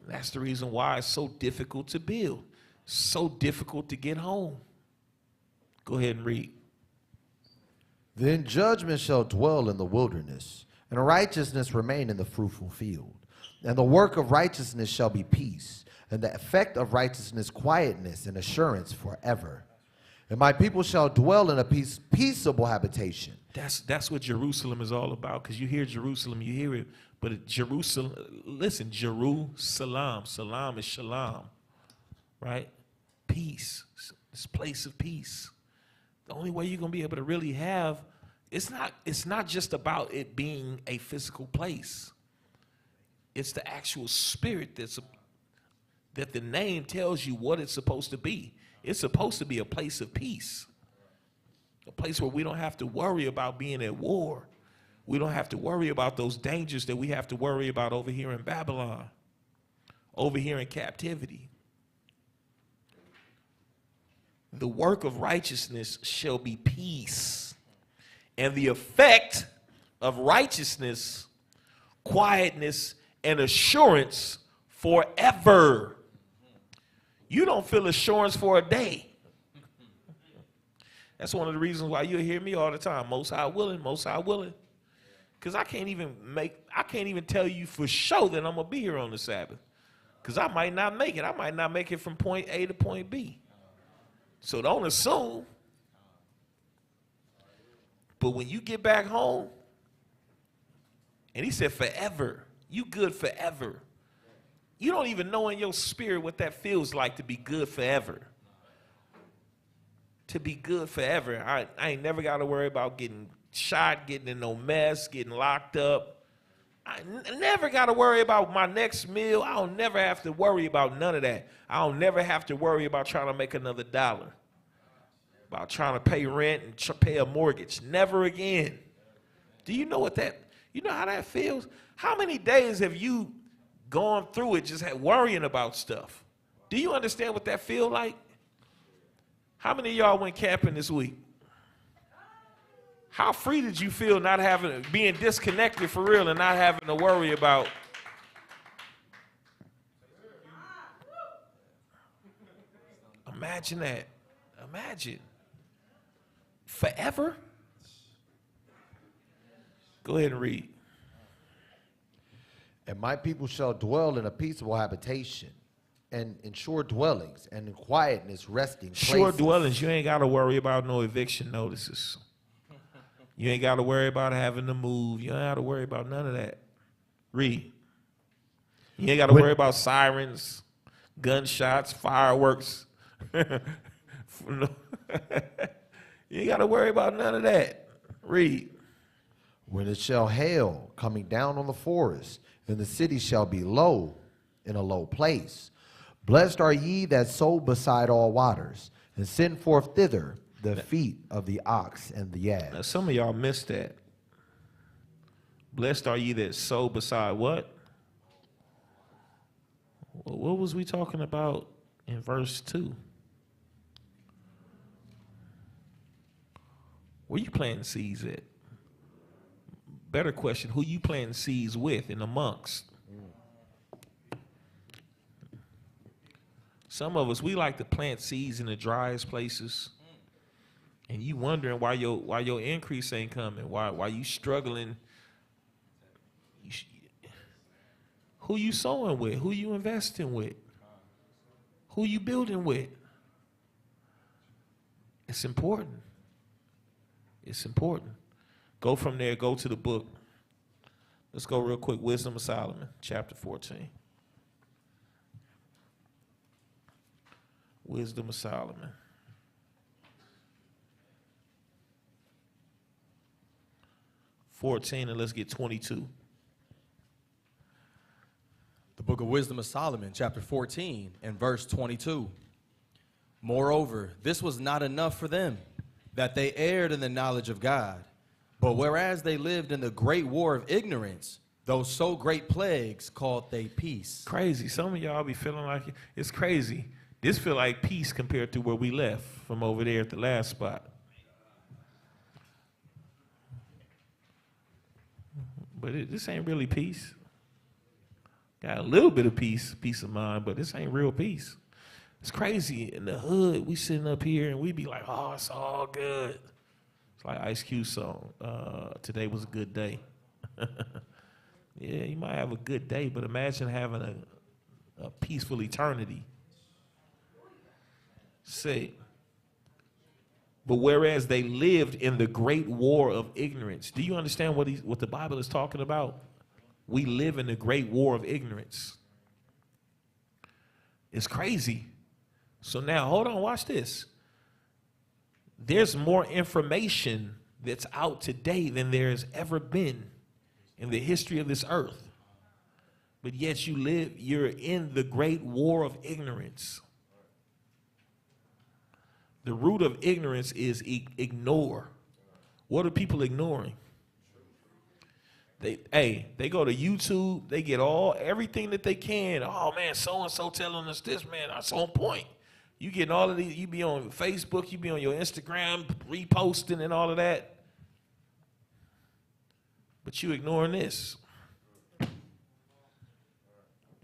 That's the reason why it's so difficult to build. So difficult to get home. Go ahead and read. Then judgment shall dwell in the wilderness, and righteousness remain in the fruitful field. And the work of righteousness shall be peace, and the effect of righteousness quietness and assurance forever. And my people shall dwell in a peaceable habitation. That's what Jerusalem is all about, because you hear Jerusalem, you hear it, but Jerusalem, listen, Jerusalem, salam is shalom, right? Peace, this place of peace. The only way you're going to be able to really have, it's not just about it being a physical place. It's the actual spirit that the name tells you what it's supposed to be. It's supposed to be a place of peace, a place where we don't have to worry about being at war. We don't have to worry about those dangers that we have to worry about over here in Babylon, over here in captivity. The work of righteousness shall be peace, and the effect of righteousness, quietness, and assurance forever. You don't feel assurance for a day. That's one of the reasons why you'll hear me all the time. Most High willing, most High willing. Because I can't even tell you for sure that I'm going to be here on the Sabbath. Because I might not make it. I might not make it from point A to point B. So don't assume. But when you get back home, and he said forever, you good forever. You don't even know in your spirit what that feels like to be good forever. To be good forever. I ain't never got to worry about getting shot, getting in no mess, getting locked up. I never got to worry about my next meal. I don't never have to worry about none of that. I don't never have to worry about trying to make another dollar, about trying to pay rent and pay a mortgage. Never again. Do you know you know how that feels? How many days have you gone through it just worrying about stuff? Do you understand what that feel like? How many of y'all went camping this week? How free did you feel being disconnected for real and not having to worry about? Imagine that. Imagine. Forever? Go ahead and read. And my people shall dwell in a peaceable habitation, and in sure dwellings, and in quietness resting places. Sure dwellings, you ain't got to worry about no eviction notices. You ain't got to worry about having to move. You ain't got to worry about none of that. Read. You ain't got to worry about sirens, gunshots, fireworks. You ain't got to worry about none of that. Read. When it shall hail coming down on the forest, and the city shall be low in a low place. Blessed are ye that sow beside all waters, and send forth thither the feet of the ox and the ass. Now, some of y'all missed that. Blessed are ye that sow beside what? What was we talking about in verse 2? Where you planting seeds at? Better question, who you planting seeds with and amongst? Some of us, we like to plant seeds in the driest places. And you wondering why your increase ain't coming, why you struggling. Who you sowing with? Who you investing with? Who you building with? It's important. It's important. Go from there, go to the book. Let's go real quick. Wisdom of Solomon, chapter 14. Wisdom of Solomon. And let's get 22. The book of Wisdom of Solomon, chapter 14, and verse 22. Moreover, this was not enough for them, that they erred in the knowledge of God. But whereas they lived in the great war of ignorance, those so great plagues called they peace. Crazy. Some of y'all be feeling like it's crazy. This feel like peace compared to where we left from over there at the last spot. But this ain't really peace. Got a little bit of peace of mind, but this ain't real peace. It's crazy. In the hood, we sitting up here and we be like, oh, it's all good. It's like Ice Cube song, today was a good day. Yeah, you might have a good day, but imagine having a peaceful eternity. Say, but whereas they lived in the great war of ignorance. Do you understand what the Bible is talking about? We live in the great war of ignorance. It's crazy. So now, hold on, watch this. There's more information that's out today than there's ever been in the history of this earth. But yet you're in the great war of ignorance. The root of ignorance is ignore. What are people ignoring? They go to YouTube, they get everything that they can. Oh man, so-and-so telling us this, man, that's on point. You getting all of these, you be on Facebook, you be on your Instagram, reposting and all of that. But you ignoring this.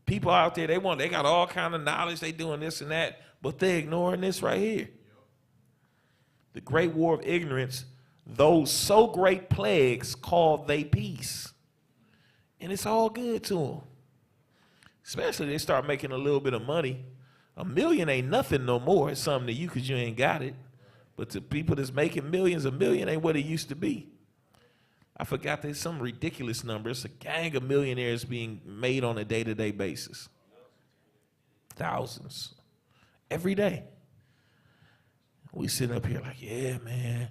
People out there, they got all kind of knowledge, they doing this and that, but they ignoring this right here. The great war of ignorance, those so great plagues called they peace. And it's all good to them. Especially they start making a little bit of money. $1 million ain't nothing no more. It's something to you because you ain't got it. But to people that's making millions, $1 million ain't what it used to be. I forgot there's some ridiculous number. It's a gang of millionaires being made on a day-to-day basis. Thousands. Every day. We sitting up here like, yeah, man.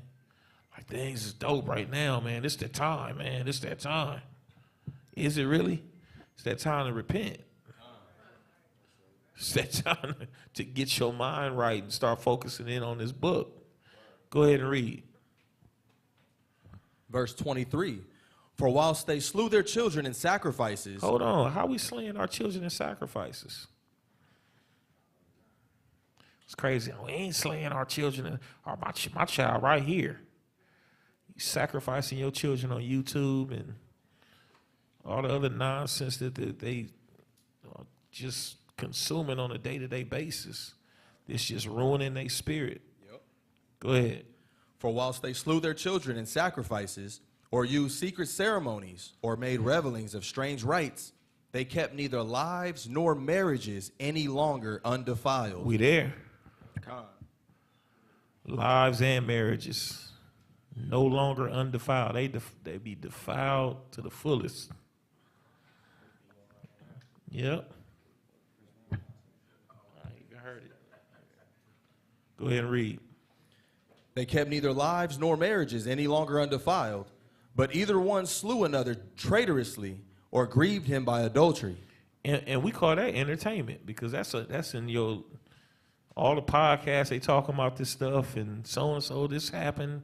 Like things is dope right now, man. This that time, man. This that time. Is it really? It's that time to repent. It's that time to get your mind right and start focusing in on this book. Go ahead and read. Verse 23, for whilst they slew their children in sacrifices. Hold on, how we slaying our children in sacrifices? It's crazy. We ain't slaying our children, or my child right here. You sacrificing your children on YouTube and all the other nonsense that they just consuming on a day-to-day basis. It's just ruining their spirit. Yep. Go ahead. For whilst they slew their children in sacrifices, or used secret ceremonies, or made revelings of strange rites, they kept neither lives nor marriages any longer undefiled. We there. Lives and marriages, no longer undefiled. They be defiled to the fullest. Yep. You heard it. Go ahead and read. They kept neither lives nor marriages any longer undefiled, but either one slew another traitorously or grieved him by adultery. And we call that entertainment because that's in your all the podcasts. They talking about this stuff and so this happened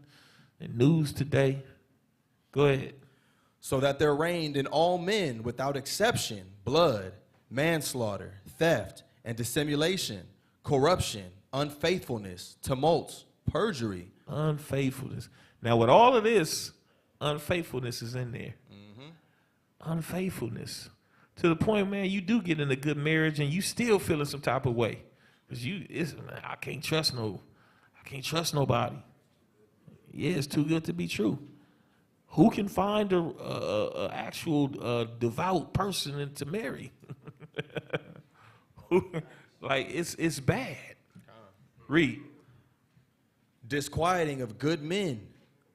in news today. Go ahead. So that there reigned in all men without exception blood, manslaughter, theft, and dissimulation, corruption, unfaithfulness, tumults, perjury. Unfaithfulness. Now, with all of this, unfaithfulness is in there. Mm-hmm. Unfaithfulness. To the point, man, you do get in a good marriage and you still feeling some type of way. Because I can't trust nobody. Yeah, it's too good to be true. Who can find a actual devout person to marry? Like, it's bad. Read. Disquieting of good men,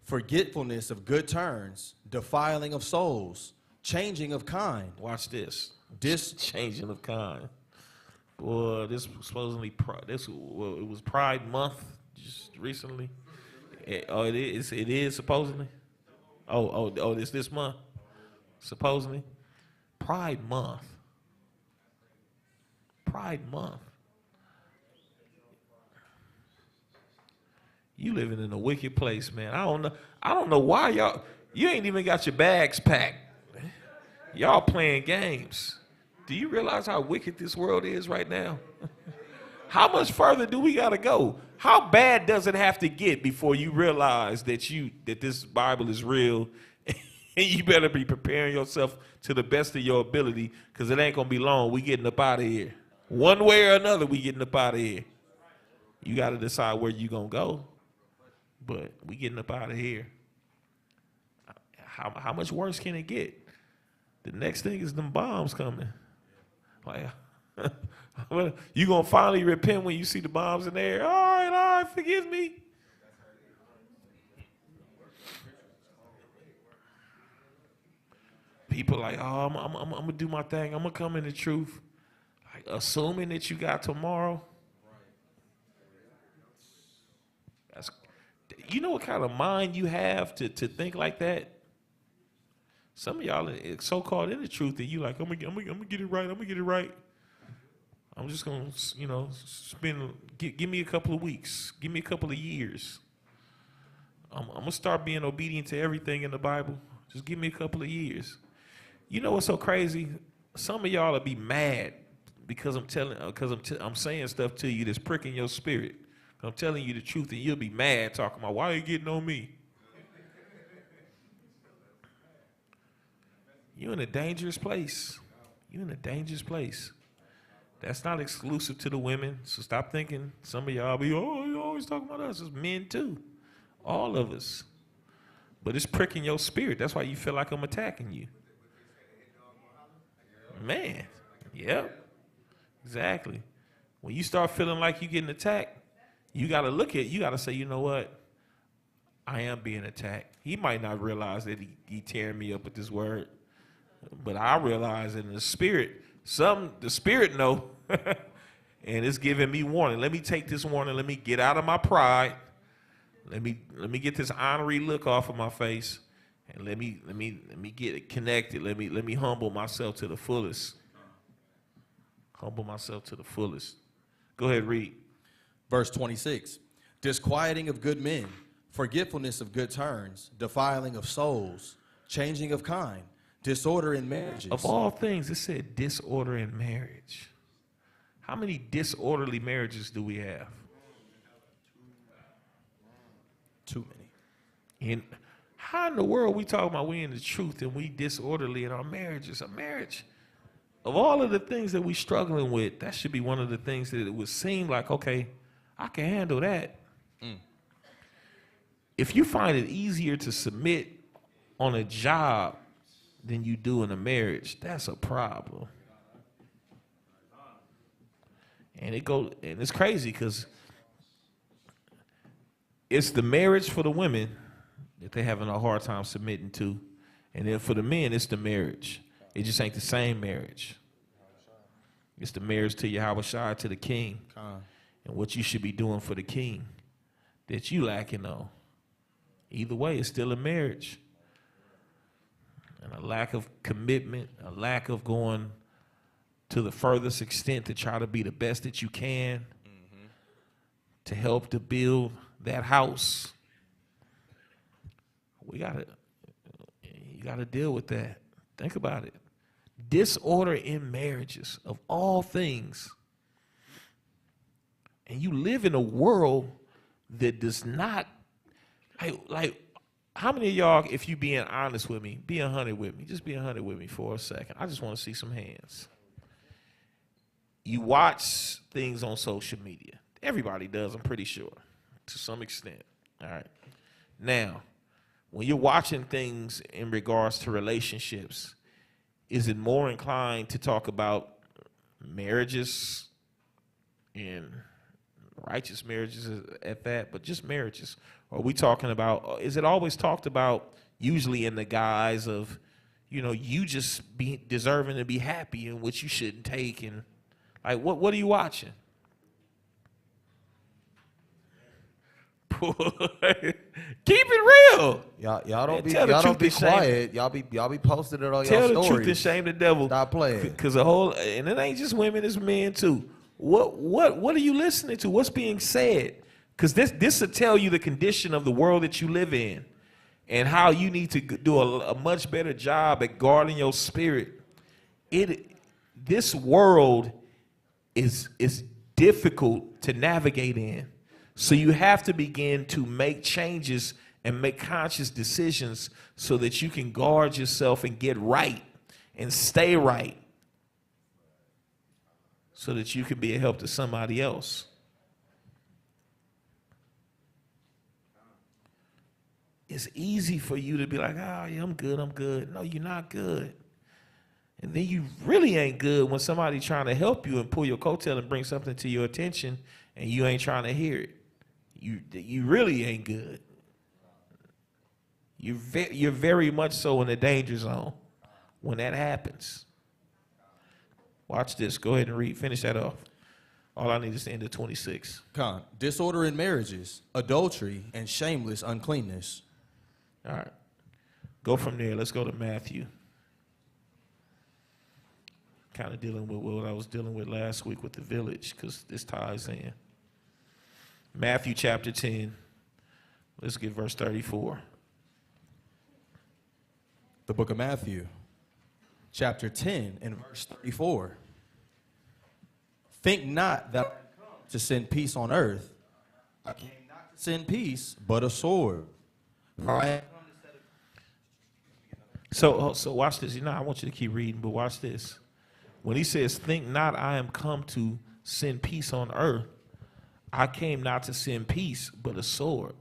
forgetfulness of good turns, defiling of souls, changing of kind. Watch this. Changing of kind. Boy, this was supposedly it was Pride Month just recently. It is supposedly. Oh, it's this month, supposedly. Pride Month. You living in a wicked place, man. I don't know why you ain't even got your bags packed. Y'all playing games. Do you realize how wicked this world is right now? How much further do we got to go? How bad does it have to get before you realize that this Bible is real and you better be preparing yourself to the best of your ability because it ain't going to be long. We getting up out of here. One way or another, we getting up out of here. You got to decide where you going to go. But we getting up out of here. How much worse can it get? The next thing is them bombs coming. Like, you going to finally repent when you see the bombs in the air? All right, forgive me. People like, oh, I'm going to do my thing. I'm going to come in the truth. Like, assuming that you got tomorrow. That's, you know what kind of mind you have to think like that? Some of y'all are so-called in the truth that you like, I'm gonna get it right, I'm gonna get it right. I'm just gonna, give me a couple of weeks, give me a couple of years. I'm gonna start being obedient to everything in the Bible. Just give me a couple of years. You know what's so crazy? Some of y'all will be mad because I'm saying stuff to you that's pricking your spirit. I'm telling you the truth, and you'll be mad talking about, why are you getting on me? You're in a dangerous place. You're in a dangerous place. That's not exclusive to the women, so stop thinking some of y'all be, oh, you always talking about us. It's men too. All of us. But it's pricking your spirit. That's why you feel like I'm attacking you. Man, yep, exactly. When you start feeling like you're getting attacked, you got to say, you know what? I am being attacked. He might not realize that he tearing me up with this word. But I realize in the spirit, the spirit know, and it's giving me warning. Let me take this warning. Let me get out of my pride. Let me get this honorary look off of my face, and let me get it connected. Let me humble myself to the fullest. Humble myself to the fullest. Go ahead, read. Verse 26, disquieting of good men, forgetfulness of good turns, defiling of souls, changing of kind, disorder in marriages. Of all things, it said disorder in marriage. How many disorderly marriages do we have? Too many. And how in the world we talking about we in the truth and we disorderly in our marriages? A marriage, of all of the things that we struggling with, that should be one of the things that it would seem like, okay, I can handle that. If you find it easier to submit on a job than you do in a marriage, that's a problem. And it's crazy because it's the marriage for the women that they're having a hard time submitting to. And then for the men, it's the marriage. It just ain't the same marriage. It's the marriage to Yahweh, to the king. And what you should be doing for the king that you lacking on. Either way, it's still a marriage. And a lack of commitment, a lack of going to the furthest extent to try to be the best that you can to help to build that house. You gotta deal with that. Think about it. Disorder in marriages, of all things. And you live in a world that does not, like how many of y'all, if you being honest with me, be 100 with me, just be 100 with me for a second. I just want to see some hands. You watch things on social media. Everybody does, I'm pretty sure, to some extent. All right. Now, when you're watching things in regards to relationships, is it more inclined to talk about marriages and righteous marriages at that, but just marriages? Or are we talking about, is it always talked about usually in the guise of, you just be deserving to be happy and what you shouldn't take, and like what are you watching? Keep it real. Y'all don't Man, be quiet. Y'all be posting it on Tell y'all the stories. truth and shame the devil. Stop playing. Because and it ain't just women, it's men too. What are you listening to? What's being said? Because this will tell you the condition of the world that you live in and how you need to do a much better job at guarding your spirit. This world is difficult to navigate in. So you have to begin to make changes and make conscious decisions so that you can guard yourself and get right and stay right. so that you can be a help to somebody else. It's easy for you to be like, oh, yeah, I'm good, I'm good. No, you're not good. And then you really ain't good when somebody trying to help you and pull your coattail and bring something to your attention and you ain't trying to hear it. You really ain't good. You're very much so in the danger zone when that happens. Watch this. Go ahead and read. Finish that off. All I need is to end at 26. Disorder in marriages, adultery, and shameless uncleanness. All right. Go from there. Let's go to Matthew. Kind of dealing with what I was dealing with last week with the village, because this ties in. Matthew chapter 10. Let's get verse 34. The book of Matthew, chapter 10 and verse 34. Think not that I come to send peace on earth. I came not to send peace, but a sword. So watch this. I want you to keep reading, but watch this. When he says, think not I am come to send peace on earth, I came not to send peace, but a sword.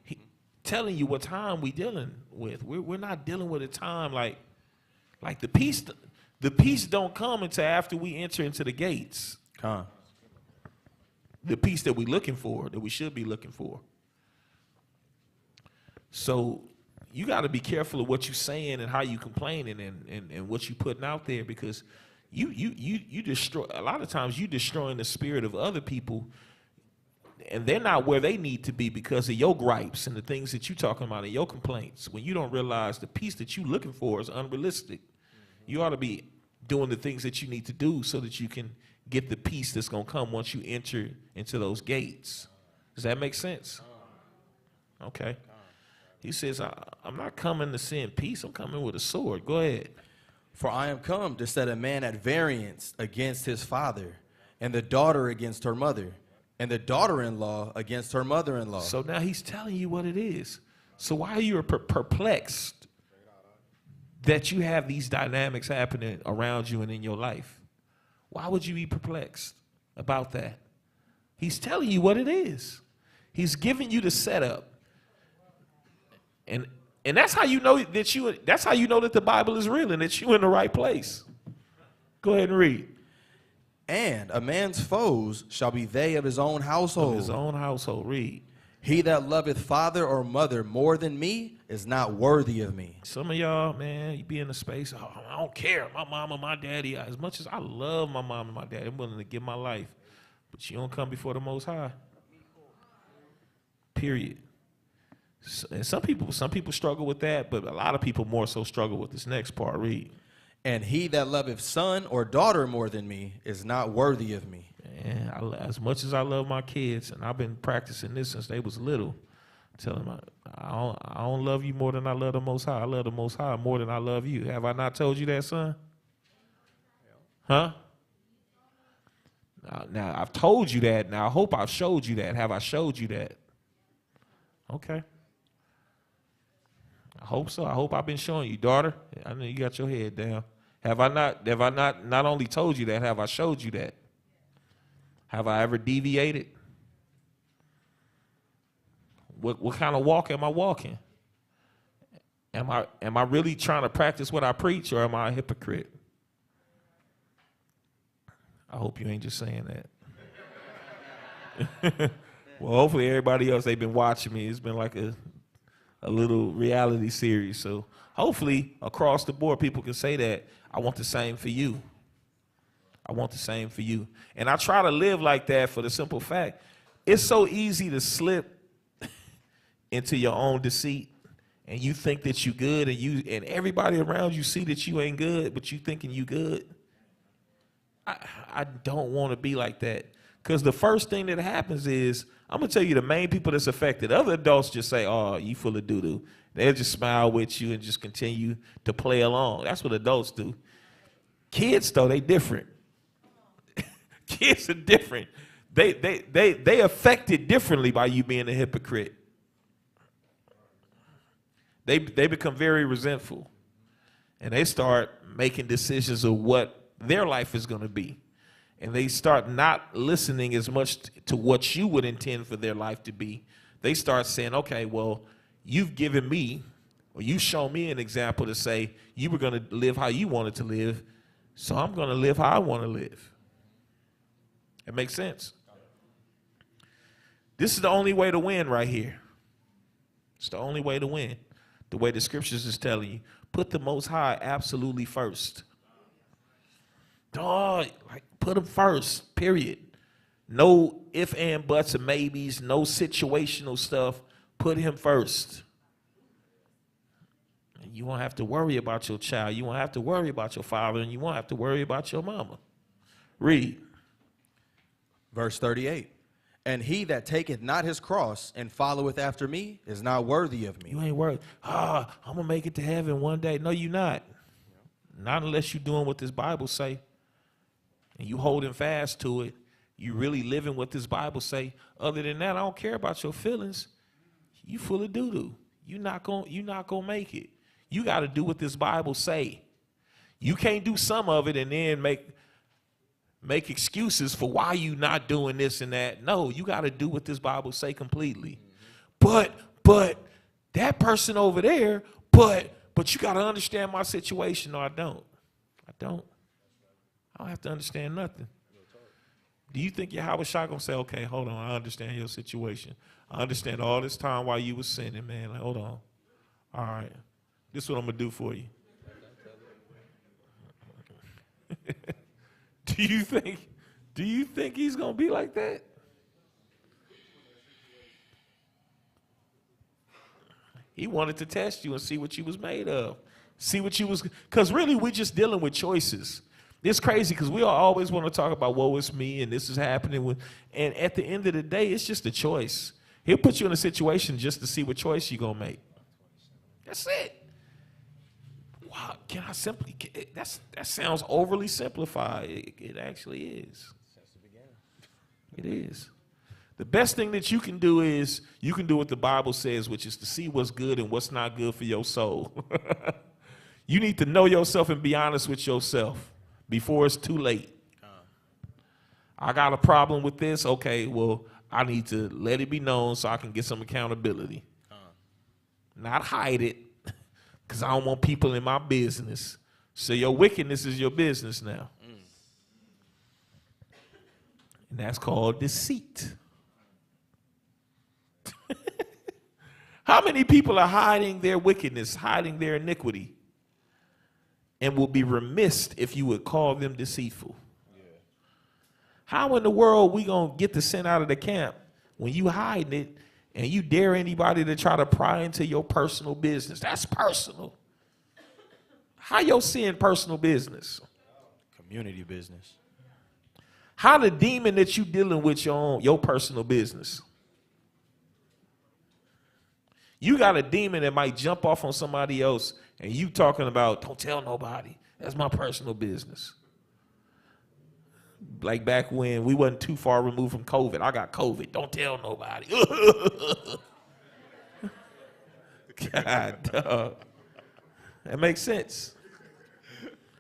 He telling you what time we dealing with. We're not dealing with a time like the peace. The peace don't come until after we enter into the gates. The peace that we're looking for, that we should be looking for. So you got to be careful of what you're saying and how you complaining and what you putting out there, because you destroy, a lot of times you destroying the spirit of other people, and they're not where they need to be because of your gripes and the things that you're talking about and your complaints, when you don't realize the peace that you're looking for is unrealistic. You ought to be doing the things that you need to do so that you can get the peace that's going to come once you enter into those gates. Does that make sense? Okay. He says, I'm not coming to send peace. I'm coming with a sword. Go ahead. For I am come to set a man at variance against his father, and the daughter against her mother, and the daughter-in-law against her mother-in-law. So now he's telling you what it is. So why are you perplexed that you have these dynamics happening around you and in your life? Why would you be perplexed about that? He's telling you what it is. He's giving you the setup. And that's how you know that the Bible is real and that you're in the right place. Go ahead and read. And a man's foes shall be they of his own household. Of his own household. Read. He that loveth father or mother more than me is not worthy of me. Some of y'all, man, you be in a space, oh, I don't care. My mom and my daddy, as much as I love my mom and my daddy, I'm willing to give my life. But you don't come before the Most High. Period. And some people struggle with that, but a lot of people more so struggle with this next part. Read. And he that loveth son or daughter more than me is not worthy of me. And as much as I love my kids, and I've been practicing this since they was little, tell them I don't love you more than I love the Most High. I love the Most High more than I love you. Have I not told you that, son? Huh? Now I've told you that. Now I hope I've showed you that. Have I showed you that? Okay. I hope so. I hope I've been showing you, daughter. I know you got your head down. Have I not only told you that, have I showed you that? Have I ever deviated? What kind of walk am I walking? Am I really trying to practice what I preach, or am I a hypocrite? I hope you ain't just saying that. Well, hopefully everybody else, they've been watching me. It's been like a little reality series. So hopefully across the board, people can say that I want the same for you. I want the same for you. And I try to live like that for the simple fact, it's so easy to slip into your own deceit, and you think that you good, and everybody around you see that you ain't good, but you thinking you good. I don't want to be like that, because the first thing that happens is, I'm going to tell you the main people that's affected. Other adults just say, oh, you full of doo-doo. They'll just smile with you and just continue to play along. That's what adults do. Kids, though, they different. Kids are different. They affected differently by you being a hypocrite. They become very resentful. and they start making decisions of what their life is going to be. And they start not listening as much to what you would intend for their life to be. They start saying, okay, well, you've given me, or you shown me an example to say you were going to live how you wanted to live, so I'm going to live how I want to live. It makes sense. This is the only way to win right here. It's the only way to win. The way the scriptures is telling you. Put the Most High absolutely first. Dog, like put him first, period. No ifs and buts and maybes, no situational stuff. Put him first. And you won't have to worry about your child. You won't have to worry about your father, and you won't have to worry about your mama. Read. Verse 38. And he that taketh not his cross and followeth after me is not worthy of me. You ain't worried. I'm going to make it to heaven one day. No, you're not. Not unless you're doing what this Bible say. And you holding fast to it. You really living what this Bible say. Other than that, I don't care about your feelings. You full of doo-doo. You're not gonna make it. You got to do what this Bible say. You can't do some of it and then make excuses for why you not doing this and that. No, you got to do what this Bible say completely. But that person over there, but you got to understand my situation. No, I don't. I don't have to understand nothing. Do you think Yahweh Shai gonna say, okay, hold on, I understand your situation. I understand all this time while you was sinning, man. Like, hold on. All right. This is what I'm gonna do for you. Do you think he's gonna be like that? He wanted to test you and see what you was made of. See what you was, because really we're just dealing with choices. It's crazy because we all always want to talk about woe is me and this is happening. And at the end of the day, it's just a choice. He'll put you in a situation just to see what choice you're going to make. That's it. Wow, that sounds overly simplified. It actually is. It is. The best thing that you can do is you can do what the Bible says, which is to see what's good and what's not good for your soul. You need to know yourself and be honest with yourself before it's too late. I got a problem with this. Okay, well, I need to let it be known so I can get some accountability. Not hide it, because I don't want people in my business. So your wickedness is your business now. And that's called deceit. How many people are hiding their wickedness, hiding their iniquity, and will be remiss if you would call them deceitful? Yeah. How in the world we going to get the sin out of the camp when you hiding it and you dare anybody to try to pry into your personal business? That's personal. How your sin personal business? Community business. How the demon that you dealing with your personal business? You got a demon that might jump off on somebody else and you talking about, don't tell nobody. That's my personal business. Like back when we wasn't too far removed from COVID. I got COVID. Don't tell nobody. God, dog. That makes sense.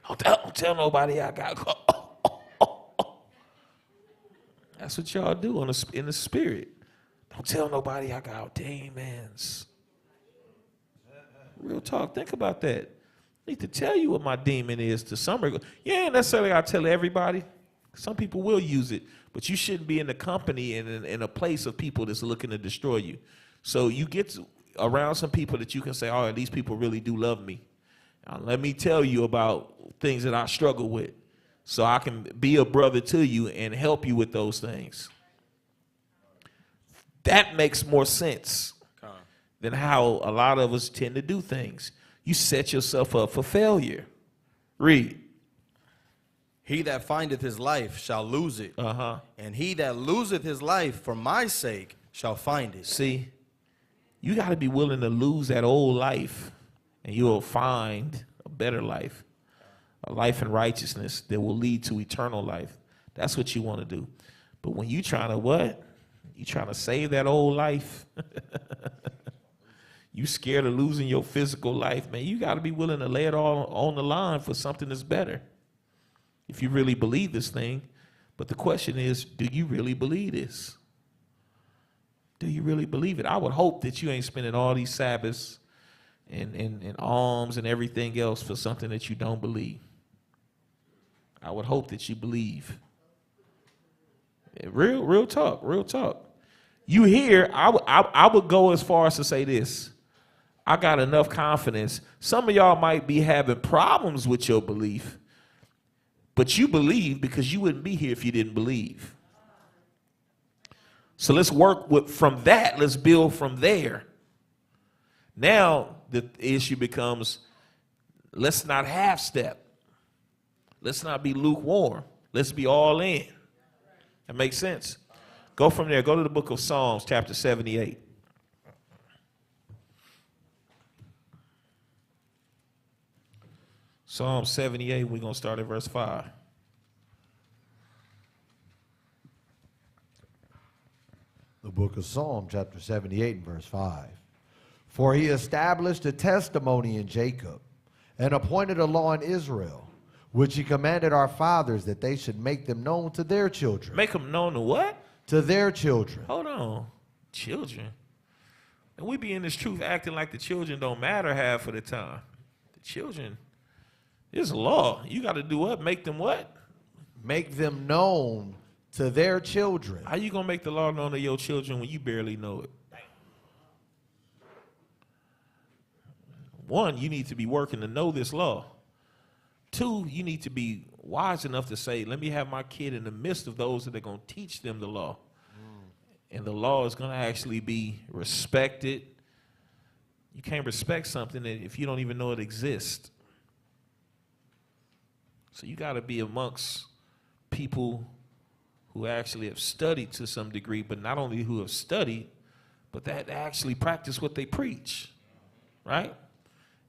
Don't tell nobody I got COVID. That's what y'all do in the spirit. Don't tell nobody I got demons. Real talk. Think about that. I need to tell you what my demon is to some degree. You ain't necessarily got to tell everybody. Some people will use it, but you shouldn't be in the company and in a place of people that's looking to destroy you. So you get around some people that you can say, oh, these people really do love me. Now, let me tell you about things that I struggle with so I can be a brother to you and help you with those things. That makes more sense than how a lot of us tend to do things. You set yourself up for failure. Read. He that findeth his life shall lose it. And he that loseth his life for my sake shall find it. See, you got to be willing to lose that old life, and you will find a better life, a life in righteousness that will lead to eternal life. That's what you want to do. But when you trying to what? You trying to save that old life? You scared of losing your physical life, man. You got to be willing to lay it all on the line for something that's better. If you really believe this thing. But the question is, do you really believe this? Do you really believe it? I would hope that you ain't spending all these Sabbaths and alms and everything else for something that you don't believe. I would hope that you believe. Real talk, real talk. You hear, I would go as far as to say this. I got enough confidence. Some of y'all might be having problems with your belief, but you believe because you wouldn't be here if you didn't believe. So let's work from that. Let's build from there. Now the issue becomes, let's not half step. Let's not be lukewarm. Let's be all in. That makes sense. Go from there. Go to the book of Psalms, chapter 78. Psalm 78, we're going to start at verse 5. The book of Psalm, chapter 78, and verse 5. For he established a testimony in Jacob and appointed a law in Israel, which he commanded our fathers that they should make them known to their children. Make them known to what? To their children. Hold on. Children? And we be in this truth acting like the children don't matter half of the time. The children, it's a law. You got to do what? Make them what? Make them known to their children. How you going to make the law known to your children when you barely know it? One, you need to be working to know this law. Two, you need to be wise enough to say, let me have my kid in the midst of those that are going to teach them the law. And the law is going to actually be respected. You can't respect something if you don't even know it exists. So you got to be amongst people who actually have studied to some degree, but not only who have studied, but that actually practice what they preach, right?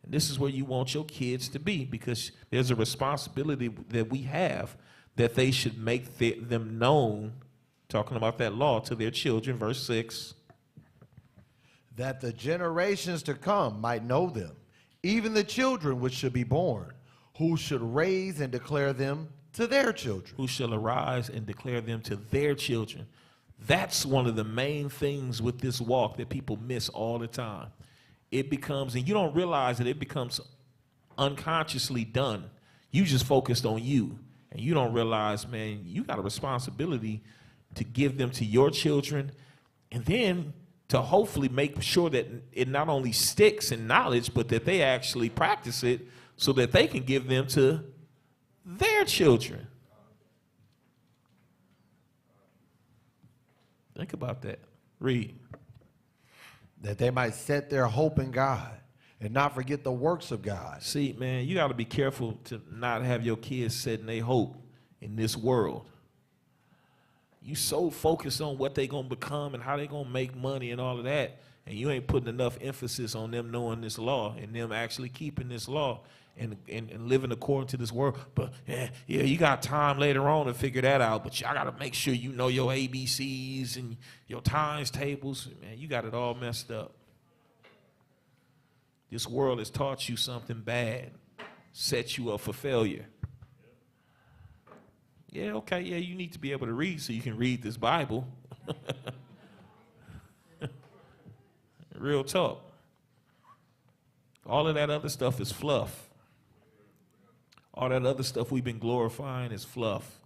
And this is where you want your kids to be, because there's a responsibility that we have that they should make them known, talking about that law, to their children, verse 6. That the generations to come might know them, even the children which should be born, who should raise and declare them to their children. Who shall arise and declare them to their children. That's one of the main things with this walk that people miss all the time. It becomes, and you don't realize that it becomes unconsciously done. You just focused on you, and you don't realize, man, you got a responsibility to give them to your children, and then to hopefully make sure that it not only sticks in knowledge, but that they actually practice it so that they can give them to their children. Think about that. Read. That they might set their hope in God and not forget the works of God. See, man, you got to be careful to not have your kids setting their hope in this world. You so focused on what they going to become and how they going to make money and all of that, and you ain't putting enough emphasis on them knowing this law and them actually keeping this law and living according to this world. But yeah, you got time later on to figure that out, but I got to make sure you know your ABCs and your times tables. Man, you got it all messed up. This world has taught you something bad, set you up for failure. Yeah, okay, yeah, you need to be able to read so you can read this Bible. Real talk. All of that other stuff is fluff. All that other stuff we've been glorifying is fluff.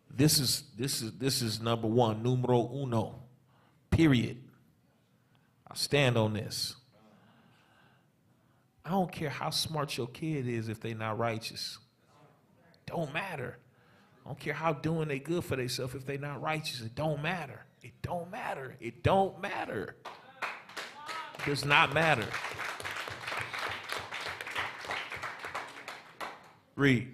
This is number one, numero uno, period. I stand on this. I don't care how smart your kid is if they're not righteous. Don't matter. I don't care how doing they good for themselves if they're not righteous. It don't matter. It don't matter. It don't matter. It does not matter. Read.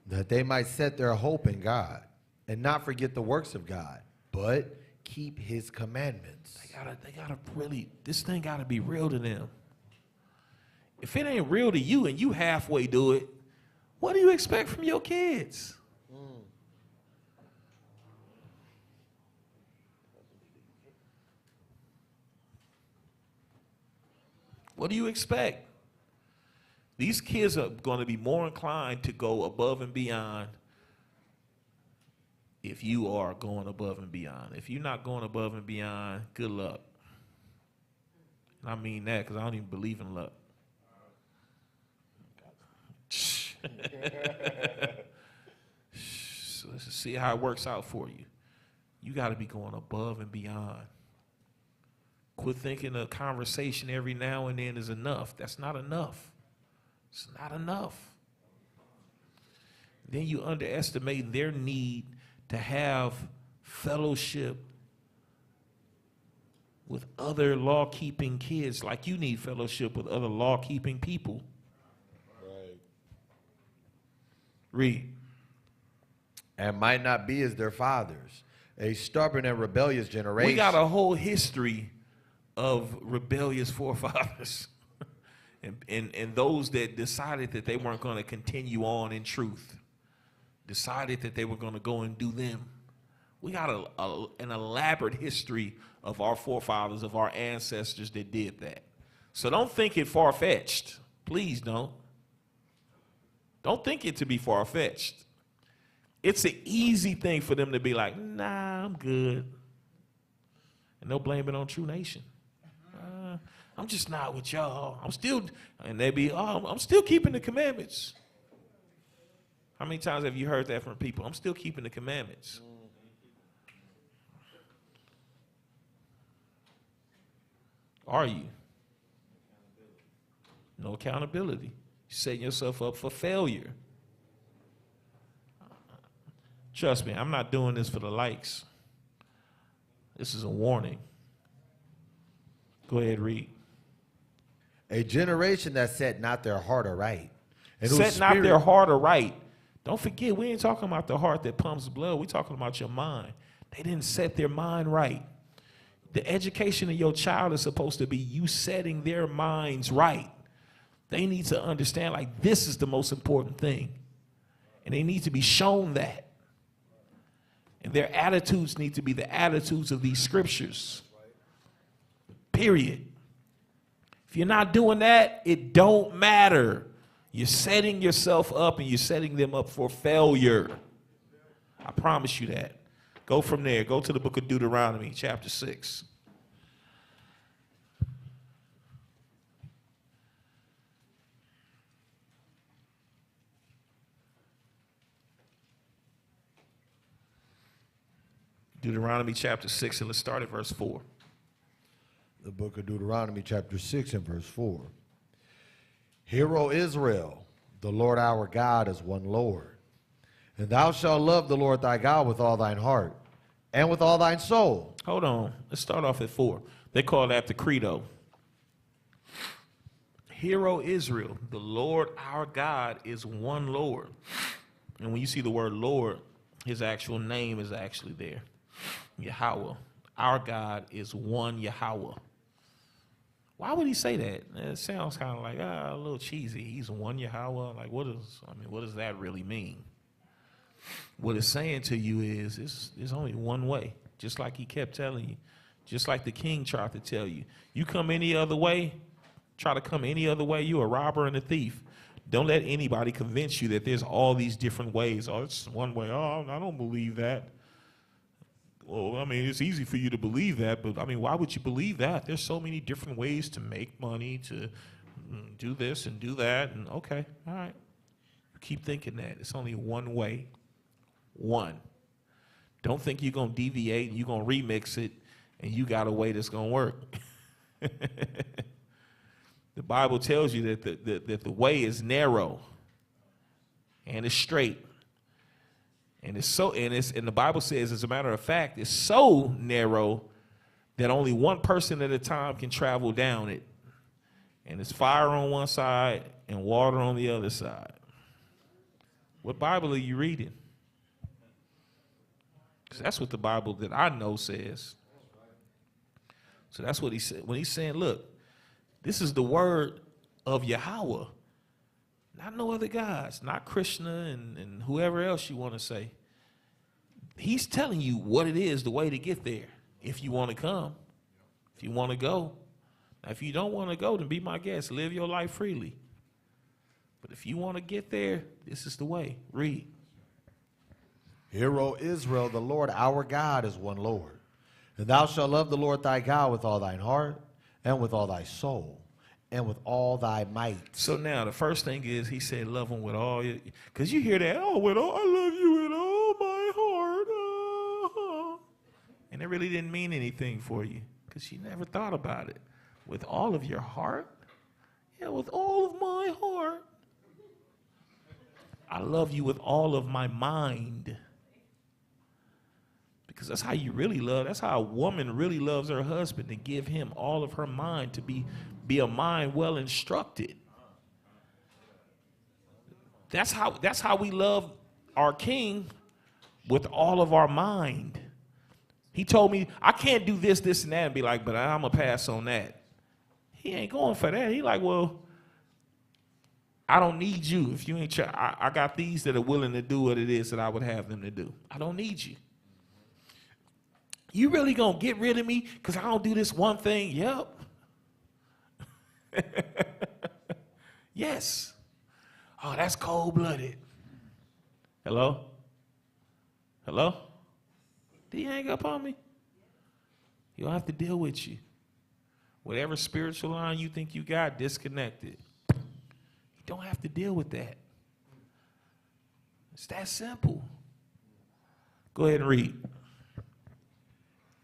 That they might set their hope in God and not forget the works of God, but keep his commandments. They gotta really, this thing gotta be real to them. If it ain't real to you and you halfway do it, what do you expect from your kids? What do you expect? These kids are going to be more inclined to go above and beyond if you are going above and beyond. If you're not going above and beyond, good luck. And I mean that because I don't even believe in luck. So let's see how it works out for you. You got to be going above and beyond. Quit thinking a conversation every now and then is enough. That's not enough. It's not enough. Then you underestimate their need to have fellowship with other law-keeping kids like you need fellowship with other law-keeping people. Right. Read. And might not be as their fathers, a stubborn and rebellious generation. We got a whole history of rebellious forefathers and those that decided that they weren't going to continue on in truth, decided that they were going to go and do them. We got an elaborate history of our forefathers, of our ancestors that did that. So don't think it far-fetched. Please don't. Don't think it to be far-fetched. It's an easy thing for them to be like, nah, I'm good. And they'll blame it on True Nation. I'm just not with y'all. And they be, oh, I'm still keeping the commandments. How many times have you heard that from people? I'm still keeping the commandments. Are you? No accountability. You're setting yourself up for failure. Trust me, I'm not doing this for the likes. This is a warning. Go ahead, read. A generation that set not their heart aright. And whose Set not spirit- their heart aright. Don't forget, we ain't talking about the heart that pumps blood. We're talking about your mind. They didn't set their mind right. The education of your child is supposed to be you setting their minds right. They need to understand, like, this is the most important thing. And they need to be shown that. And their attitudes need to be the attitudes of these scriptures. Period. If you're not doing that, it don't matter. You're setting yourself up and you're setting them up for failure. I promise you that. Go from there. Go to the book of Deuteronomy, chapter 6. Deuteronomy chapter 6, and let's start at verse 4. The book of Deuteronomy, chapter 6 and verse 4. Hear, O Israel, the Lord our God is one Lord. And thou shalt love the Lord thy God with all thine heart and with all thine soul. Hold on. Let's start off at 4. They call that the credo. Hear, O Israel, the Lord our God is one Lord. And when you see the word Lord, his actual name is actually there. Yahweh. Our God is one Yahweh. Why would he say that? It sounds kind of like a little cheesy. He's one Yahweh. Like, what does that really mean? What it's saying to you is there's only one way. Just like he kept telling you. Just like the king tried to tell you. You come any other way, try to come any other way, you're a robber and a thief. Don't let anybody convince you that there's all these different ways. Oh, it's one way. Oh, I don't believe that. Well, I mean, it's easy for you to believe that, but I mean, why would you believe that? There's so many different ways to make money, to do this and do that, and okay, all right. Keep thinking that. It's only one way. One. Don't think you're going to deviate and you're going to remix it and you got a way that's going to work. The Bible tells you that the way is narrow and it's straight. And and the Bible says, as a matter of fact, it's so narrow that only one person at a time can travel down it. And it's fire on one side and water on the other side. What Bible are you reading? Because that's what the Bible that I know says. So that's what he said. When he's saying, look, this is the word of Yahweh. Not no other gods, not Krishna and whoever else you want to say. He's telling you what it is, the way to get there. If you want to come, if you want to go, Now, if you don't want to go, then be my guest. Live your life freely. But if you want to get there, this is the way. Read. Hear, O Israel, the Lord our God is one Lord. And thou shalt love the Lord thy God with all thine heart, and with all thy soul, and with all thy might. So now the first thing is he said, love him with all your, because you hear that, oh, with all, I love you with all my heart. And it really didn't mean anything for you because you never thought about it. With all of your heart? Yeah, with all of my heart. I love you with all of my mind. Because that's how you really love. That's how a woman really loves her husband, to give him all of her mind, to be a mind well instructed. That's how we love our king, with all of our mind. He told me, I can't do this, this, and that, and be like, but I'm going to pass on that. He ain't going for that. He like, well, I don't need you. If you ain't, I got these that are willing to do what it is that I would have them to do. I don't need you. You really gonna get rid of me because I don't do this one thing? Yep. Yes. Oh, that's cold-blooded. Hello? Hello? Did he hang up on me? He'll have to deal with you. Whatever spiritual line you think you got disconnected, you don't have to deal with that. It's that simple. Go ahead and read.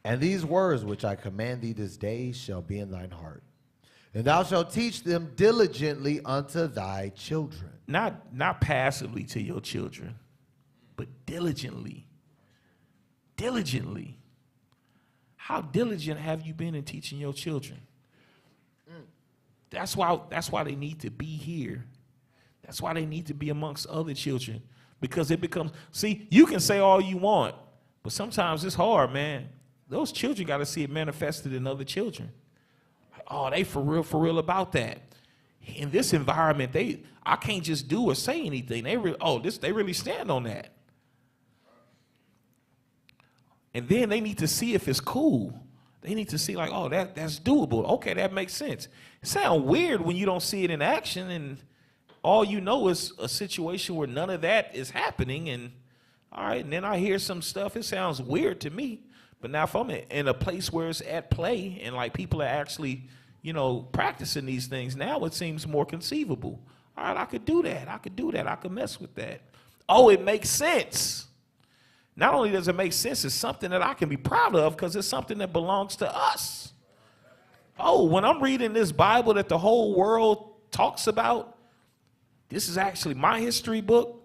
And these words which I command thee this day shall be in thine heart. And thou shalt teach them diligently unto thy children. Not passively to your children, but diligently. Diligently. How diligent have you been in teaching your children? That's why they need to be here. That's why they need to be amongst other children. Because it becomes, see, you can say all you want, but sometimes it's hard, man. Those children got to see it manifested in other children. Like, oh, they for real about that. In this environment, I can't just do or say anything. They really stand on that. And then they need to see if it's cool. They need to see like, oh, that's doable. Okay, that makes sense. It sounds weird when you don't see it in action and all you know is a situation where none of that is happening. And all right, and then I hear some stuff. It sounds weird to me. But now if I'm in a place where it's at play and like people are actually, practicing these things, now it seems more conceivable. All right, I could do that. I could mess with that. Oh, it makes sense. Not only does it make sense, it's something that I can be proud of because it's something that belongs to us. Oh, when I'm reading this Bible that the whole world talks about, this is actually my history book.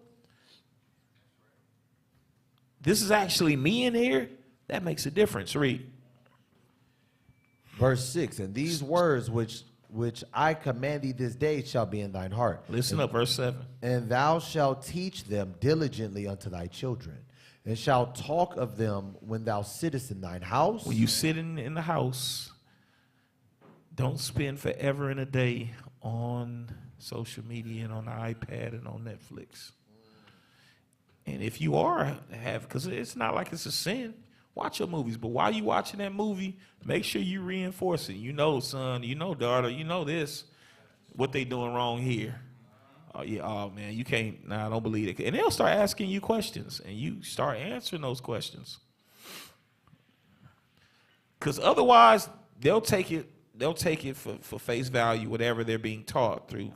This is actually me in here. That makes a difference. Read. Verse 6, and these words which I command thee this day shall be in thine heart. Listen up, verse 7. And thou shalt teach them diligently unto thy children, and shalt talk of them when thou sittest in thine house. When you sit in the house, don't spend forever in a day on social media and on the iPad and on Netflix. And if you because it's not like it's a sin, watch your movies. But while you watching that movie, make sure you reinforce it. Son, daughter, this, what they doing wrong here. Oh, yeah, oh, man, you can't, I don't believe it. And they'll start asking you questions, and you start answering those questions. Because otherwise, they'll take it for face value, whatever they're being taught through,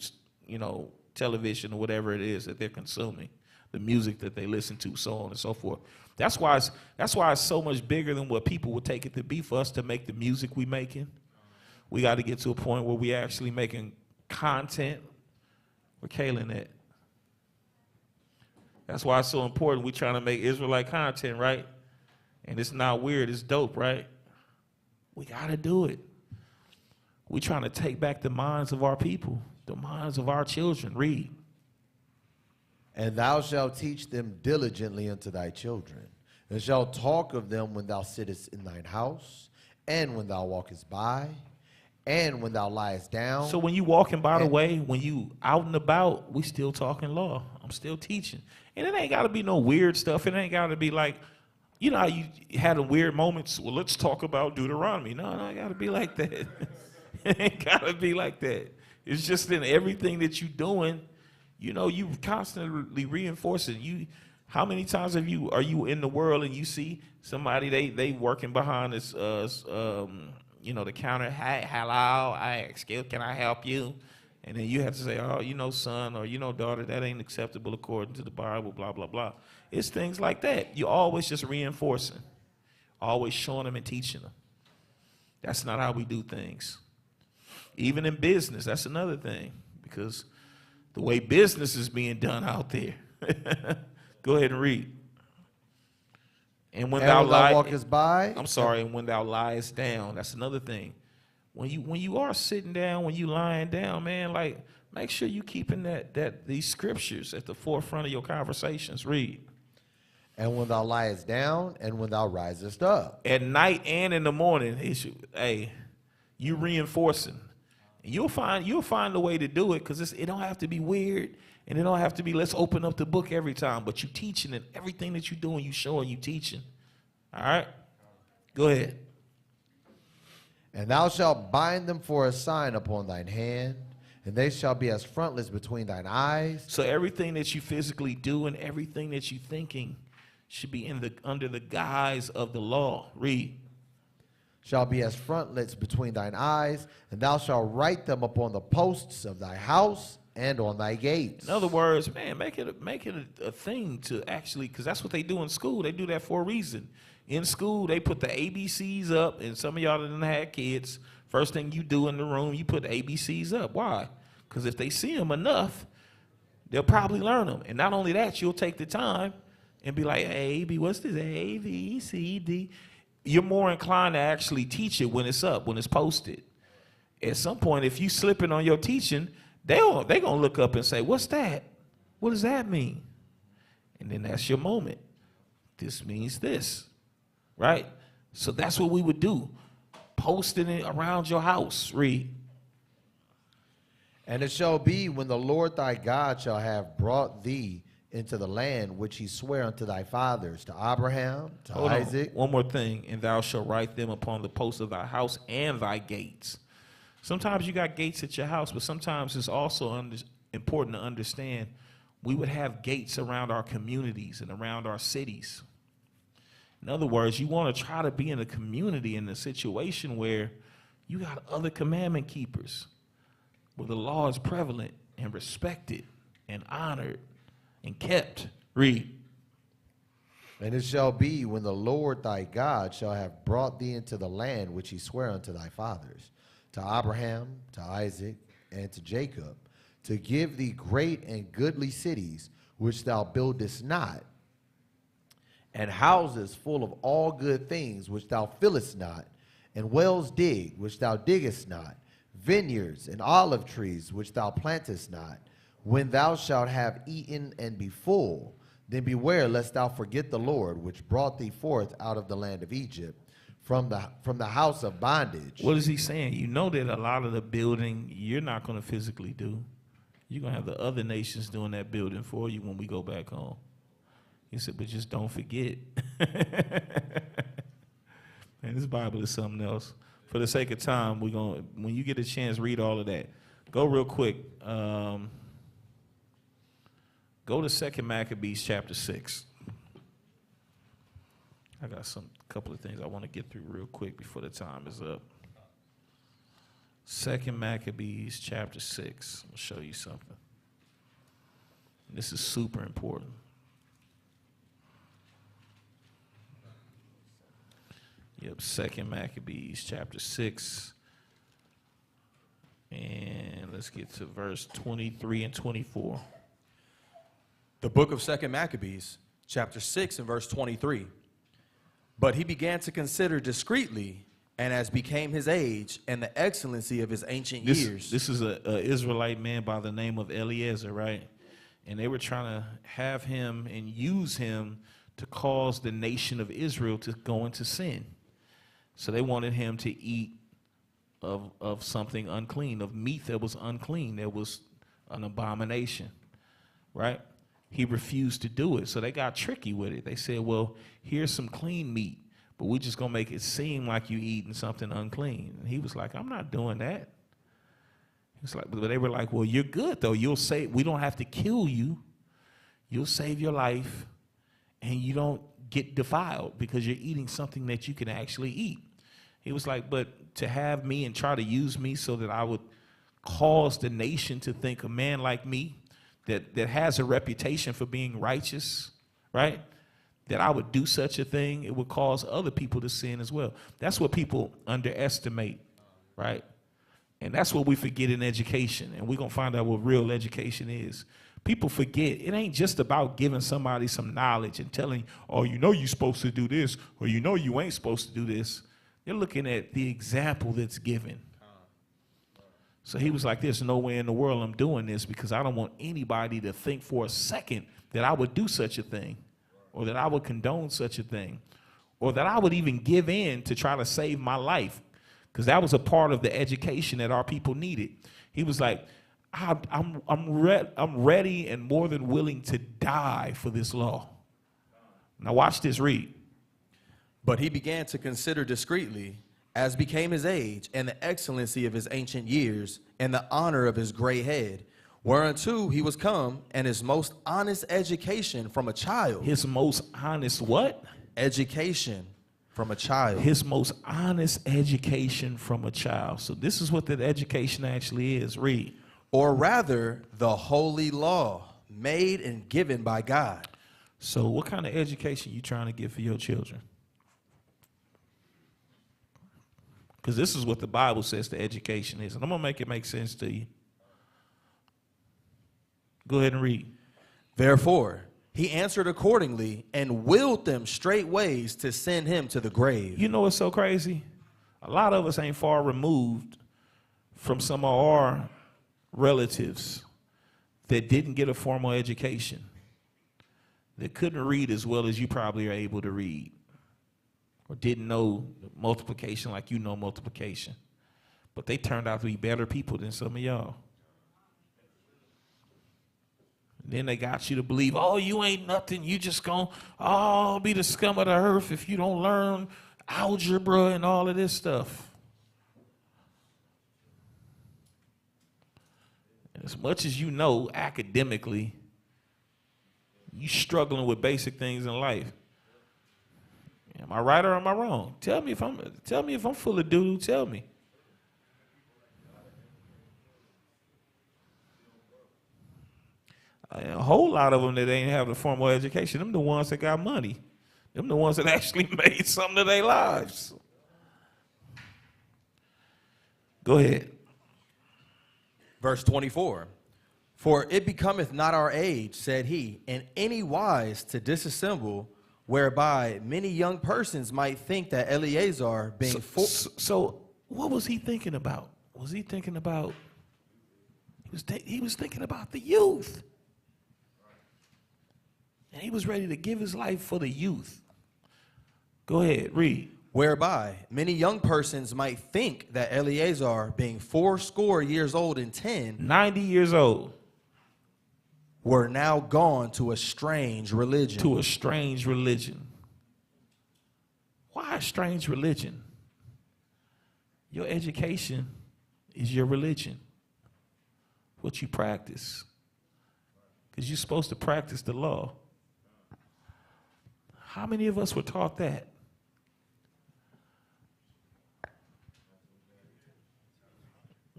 television or whatever it is that they're consuming, the music that they listen to, so on and so forth. That's why it's so much bigger than what people would take it to be for us to make the music we making. We got to get to a point where we actually making content. We're Kaylin at. That's why it's so important. We're trying to make Israelite content, right? And it's not weird. It's dope, right? We got to do it. We're trying to take back the minds of our people, the minds of our children. Read. And thou shalt teach them diligently unto thy children, and shalt talk of them when thou sittest in thine house, and when thou walkest by, and when thou liest down. So when you walking by the way, when you out and about, we still talking law. I'm still teaching. And it ain't got to be no weird stuff. It ain't got to be like, how you had a weird moments. Well, let's talk about Deuteronomy. No, it got to be like that. It ain't gotta be like that. It's just in everything that you're doing, you know, you constantly reinforcing. How many times are you in the world and you see somebody they working behind this you know, the counter, hey, hello, excuse, can I help you? And then you have to say, oh, you know, son, or you know, daughter, that ain't acceptable according to the Bible, blah, blah, blah. It's things like that. You're always just reinforcing, always showing them and teaching them. That's not how we do things. Even in business, that's another thing, because the way business is being done out there. Go ahead and read. And when thou walkest by, I'm sorry, and when thou liest down, that's another thing. When you are sitting down, when you lying down, man, like, make sure you keeping these scriptures at the forefront of your conversations. Read. and when thou liest down, and when thou risest up. At night and in the morning, hey, you reinforcing. You'll find a way to do it, because it don't have to be weird, and it don't have to be let's open up the book every time. But you teaching it, everything that you're doing, you showing, you teaching. All right, go ahead. And thou shalt bind them for a sign upon thine hand, and they shall be as frontlets between thine eyes. So everything that you physically do and everything that you thinking should be under the guise of the law. Read. Shall be as frontlets between thine eyes, and thou shalt write them upon the posts of thy house and on thy gates. In other words, man, make it a thing to actually, because that's what they do in school. They do that for a reason. In school, they put the ABCs up, and some of y'all that didn't have kids, first thing you do in the room, you put the ABCs up. Why? Because if they see them enough, they'll probably learn them. And not only that, you'll take the time and be like, A, B, what's this? A, B, C, D. You're more inclined to actually teach it when it's up, when it's posted. At some point, if you slipping on your teaching, they're going to look up and say, what's that? What does that mean? And then that's your moment. This means this, right? So that's what we would do. Posting it around your house. Read. And it shall be when the Lord thy God shall have brought thee into the land which he sware unto thy fathers, to Abraham, to Hold on. Isaac. One more thing. And thou shalt write them upon the posts of thy house and thy gates. Sometimes you got gates at your house, but sometimes it's also important to understand we would have gates around our communities and around our cities. In other words, you want to try to be in a community, in a situation where you got other commandment keepers, where the law is prevalent and respected and honored and kept. Read. And it shall be when the Lord thy God shall have brought thee into the land which he sware unto thy fathers, to Abraham, to Isaac, and to Jacob, to give thee great and goodly cities which thou buildest not, and houses full of all good things which thou fillest not, and wells digged which thou diggest not, vineyards and olive trees which thou plantest not. When thou shalt have eaten and be full, then beware lest thou forget the Lord, which brought thee forth out of the land of Egypt, from the house of bondage. What is he saying? You know that a lot of the building you're not going to physically do. You're going to have the other nations doing that building for you when we go back home. He said, but just don't forget. Man, this Bible is something else. For the sake of time, when you get a chance, read all of that. Go real quick. Go to 2 Maccabees chapter 6. I got a couple of things I want to get through real quick before the time is up. 2 Maccabees chapter 6. I'll show you something. This is super important. Yep, 2 Maccabees chapter 6. And let's get to verse 23 and 24. The book of 2 Maccabees, chapter 6 and verse 23. But he began to consider discreetly, and as became his age, and the excellency of his ancient years. This is an Israelite man by the name of Eliezer, right? And they were trying to have him and use him to cause the nation of Israel to go into sin. So they wanted him to eat of something unclean, of meat that was unclean, that was an abomination, right? He refused to do it, so they got tricky with it. They said, well, here's some clean meat, but we just gonna make it seem like you eating something unclean. And he was like, I'm not doing that. It's like, but they were like, well, you're good though. You'll say we don't have to kill you. You'll save your life, and you don't get defiled because you're eating something that you can actually eat. He was like, but to have me and try to use me so that I would cause the nation to think a man like me that has a reputation for being righteous, right? That I would do such a thing, it would cause other people to sin as well. That's what people underestimate, right? And that's what we forget in education. And we're going to find out what real education is. People forget it ain't just about giving somebody some knowledge and telling, oh, you know you're supposed to do this, or you know you ain't supposed to do this. They're looking at the example that's given. So he was like, there's no way in the world I'm doing this because I don't want anybody to think for a second that I would do such a thing, or that I would condone such a thing, or that I would even give in to try to save my life, because that was a part of the education that our people needed. He was like, I'm ready and more than willing to die for this law. Now watch this, read. But he began to consider discreetly, as became his age, and the excellency of his ancient years, and the honor of his gray head, whereunto he was come, and his most honest education from a child. His most honest what? Education from a child. His most honest education from a child. So this is what that education actually is. Read. Or rather, the holy law, made and given by God. So what kind of education you trying to give for your children? Because this is what the Bible says the education is. And I'm going to make it make sense to you. Go ahead and read. Therefore, he answered accordingly and willed them straight ways to send him to the grave. You know what's so crazy? A lot of us ain't far removed from some of our relatives that didn't get a formal education, that couldn't read as well as you probably are able to read, or didn't know multiplication like you know multiplication. But they turned out to be better people than some of y'all. And then they got you to believe, oh, you ain't nothing. You just gonna be the scum of the earth if you don't learn algebra and all of this stuff. As much as you know academically, you struggling with basic things in life. Am I right or am I wrong? Tell me if I'm full of doo-doo. Tell me. A whole lot of them that ain't have a formal education, them the ones that got money. Them the ones that actually made something of their lives. Go ahead. Verse 24. For it becometh not our age, said he, in any wise to disassemble, whereby many young persons might think that Eleazar being So what was he thinking about? Was he thinking about, he was thinking about the youth. And he was ready to give his life for the youth. Go ahead, read. Whereby many young persons might think that Eleazar, being 80 years old and 10, 90 years old, were now gone to a strange religion. To a strange religion. Why a strange religion? Your education is your religion. What you practice. Because you're supposed to practice the law. How many of us were taught that?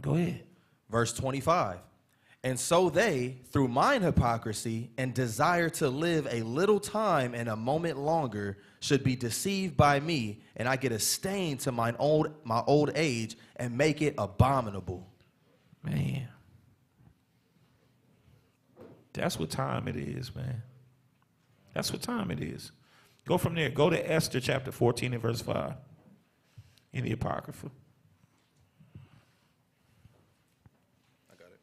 Go ahead. Verse 25. And so they, through mine hypocrisy and desire to live a little time and a moment longer, should be deceived by me, and I get a stain to my old age and make it abominable. Man. That's what time it is, man. That's what time it is. Go from there. Go to Esther chapter 14 and verse 5 in the Apocrypha. I got it.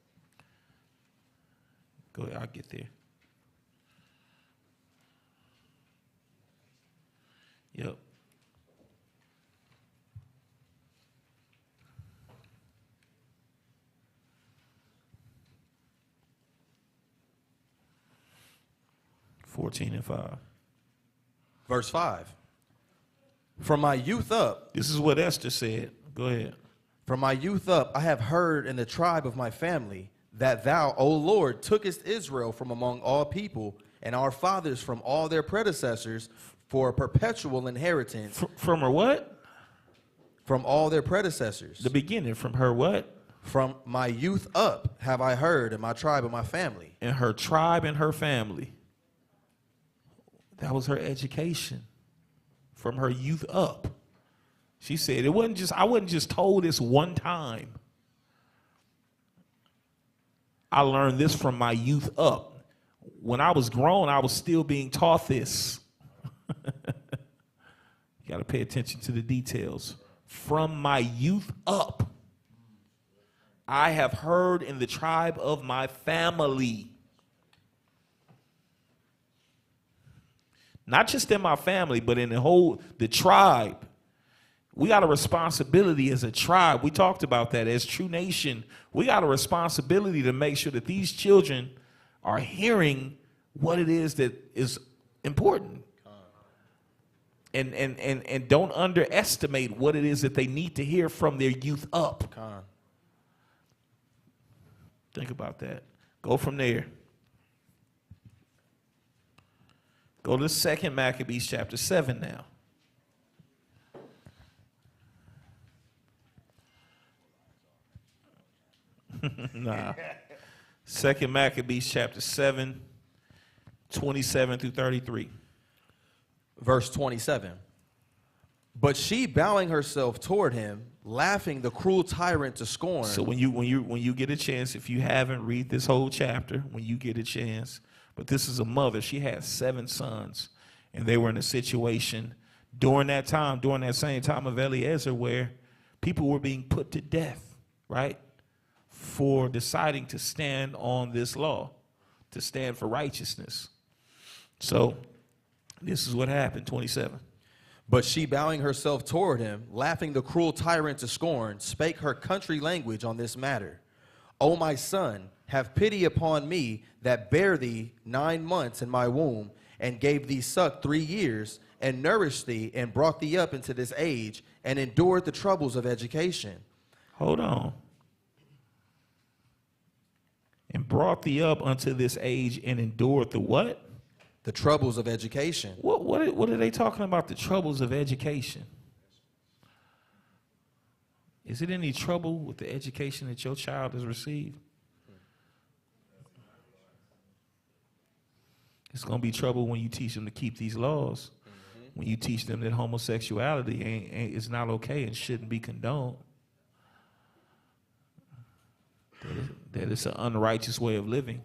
Go ahead. I'll get there. Yep. (14 and 5). Verse 5. From my youth up, This is what Esther said. Go ahead. from my youth up, I have heard in the tribe of my family that thou, O Lord, tookest Israel from among all people and our fathers from all their predecessors for a perpetual inheritance. From her what? From all their predecessors. The beginning. From her what? From my youth up have I heard in my tribe and my family. And her tribe and her family. That was her education. From her youth up. She said, I wasn't just told this one time. I learned this from my youth up. When I was grown, I was still being taught this. You got to pay attention to the details. From my youth up, I have heard in the tribe of my family. Not just in my family, but in the tribe. We got a responsibility as a tribe. We talked about that as True Nation. We got a responsibility to make sure that these children are hearing what it is that is important. And don't underestimate what it is that they need to hear from their youth up. Think about that. Go from there. Go to 2 Maccabees chapter 7 now. Nah. 2 Maccabees chapter 7, 27 through 33. Verse 27. But she, bowing herself toward him, laughing the cruel tyrant to scorn. So when you get a chance, if you haven't, read this whole chapter when you get a chance. But this is a mother. She had 7 sons, and they were in a situation during that time, during that same time of Eliezer, where people were being put to death, right, for deciding to stand on this law, to stand for righteousness. So this is what happened, 27. But she, bowing herself toward him, laughing the cruel tyrant to scorn, spake her country language on this matter. O my son, have pity upon me that bare thee 9 months in my womb, and gave thee suck 3 years, and nourished thee, and brought thee up into this age, and endured the troubles of education. Hold on. And brought thee up unto this age, and endured the what? The troubles of education. What are they talking about, the troubles of education? Is it any trouble with the education that your child has received? It's going to be trouble when you teach them to keep these laws. When you teach them that homosexuality is not okay and shouldn't be condoned. That it's an unrighteous way of living.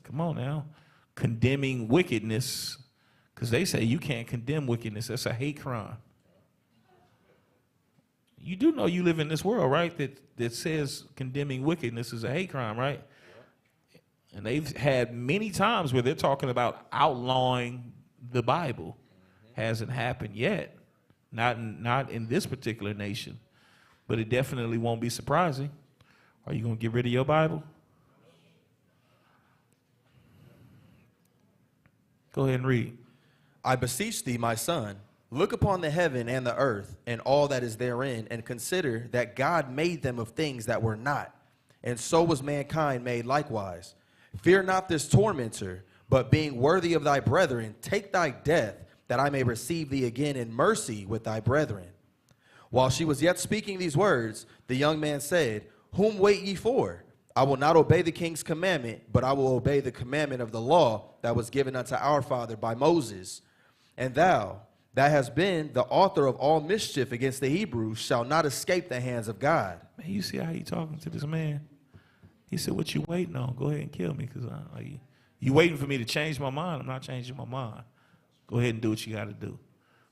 Come on now. Condemning wickedness, because they say you can't condemn wickedness. That's a hate crime. You do know you live in this world, right, that says condemning wickedness is a hate crime, right? And they've had many times where they're talking about outlawing the Bible. Hasn't happened yet. Not in this particular nation. But it definitely won't be surprising. Are you going to get rid of your Bible? Go ahead and read. I beseech thee, my son, look upon the heaven and the earth and all that is therein, and consider that God made them of things that were not, and so was mankind made likewise. Fear not this tormentor, but being worthy of thy brethren, take thy death, that I may receive thee again in mercy with thy brethren. While she was yet speaking these words, the young man said, Whom wait ye for? I will not obey the king's commandment, but I will obey the commandment of the law that was given unto our father by Moses. And thou, that hast been the author of all mischief against the Hebrews, shall not escape the hands of God. Man, you see how he talking to this man? He said, what you waiting on? Go ahead and kill me, because you waiting for me to change my mind. I'm not changing my mind. Go ahead and do what you got to do.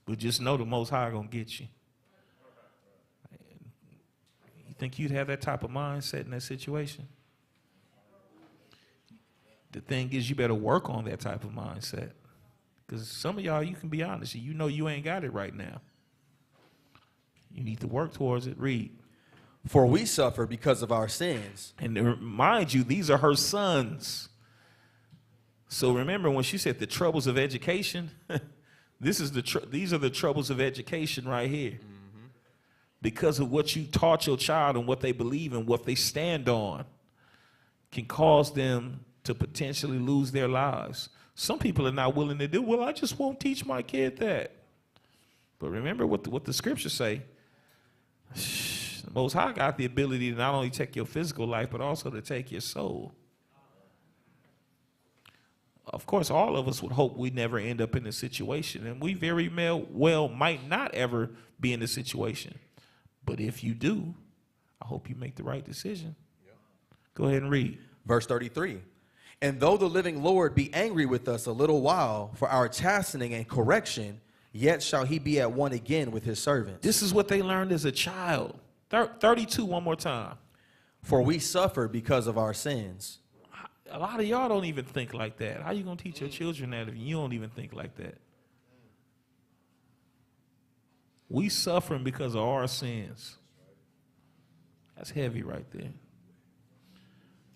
But just know the Most High going to get you. You think you'd have that type of mindset in that situation? The thing is, you better work on that type of mindset. Because some of y'all, you can be honest, you know you ain't got it right now. You need to work towards it. Read. For we suffer because of our sins. And mind you, these are her sons. So remember when she said the troubles of education, These are the troubles of education right here. Because of what you taught your child and what they believe and what they stand on can cause them to potentially lose their lives. Some people are not willing to do, well, I just won't teach my kid that. But remember what the scriptures say. The Most High got the ability to not only take your physical life, but also to take your soul. Of course, all of us would hope we never end up in this situation, and we very well might not ever be in this situation. But if you do, I hope you make the right decision. Go ahead and read. Verse 33. And though the living Lord be angry with us a little while for our chastening and correction, yet shall he be at one again with his servants. This is what they learned as a child. 32 one more time. For we suffer because of our sins. A lot of y'all don't even think like that. How you going to teach your children that if you don't even think like that? We suffering because of our sins. That's heavy right there.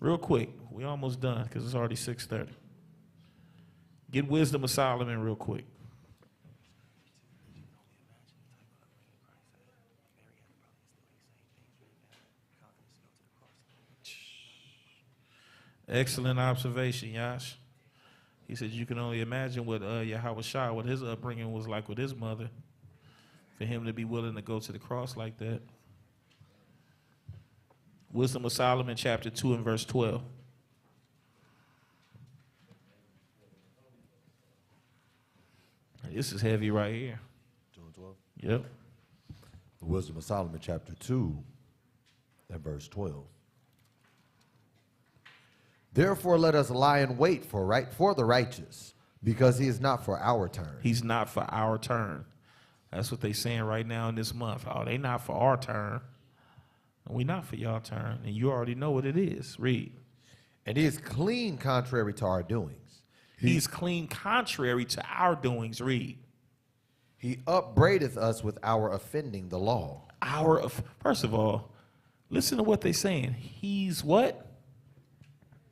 Real quick, we almost done because it's already 6:30. Get Wisdom of Solomon real quick. Excellent observation, Yash. He said you can only imagine what Yahweh Shai, what his upbringing was like with his mother, for him to be willing to go to the cross like that. Wisdom of Solomon, chapter 2 and verse 12. This is heavy right here. 2 and 12. Yep. The Wisdom of Solomon, chapter 2 and verse 12. Therefore, let us lie in wait for the righteous, because he is not for our turn. He's not for our turn. That's what they saying right now in this month. Oh, they not for our turn. And we not for y'all turn. And you already know what it is. Read. And he is clean contrary to our doings. He's clean contrary to our doings. Read. He upbraideth us with our offending the law. First of all, listen to what they're saying. He's what?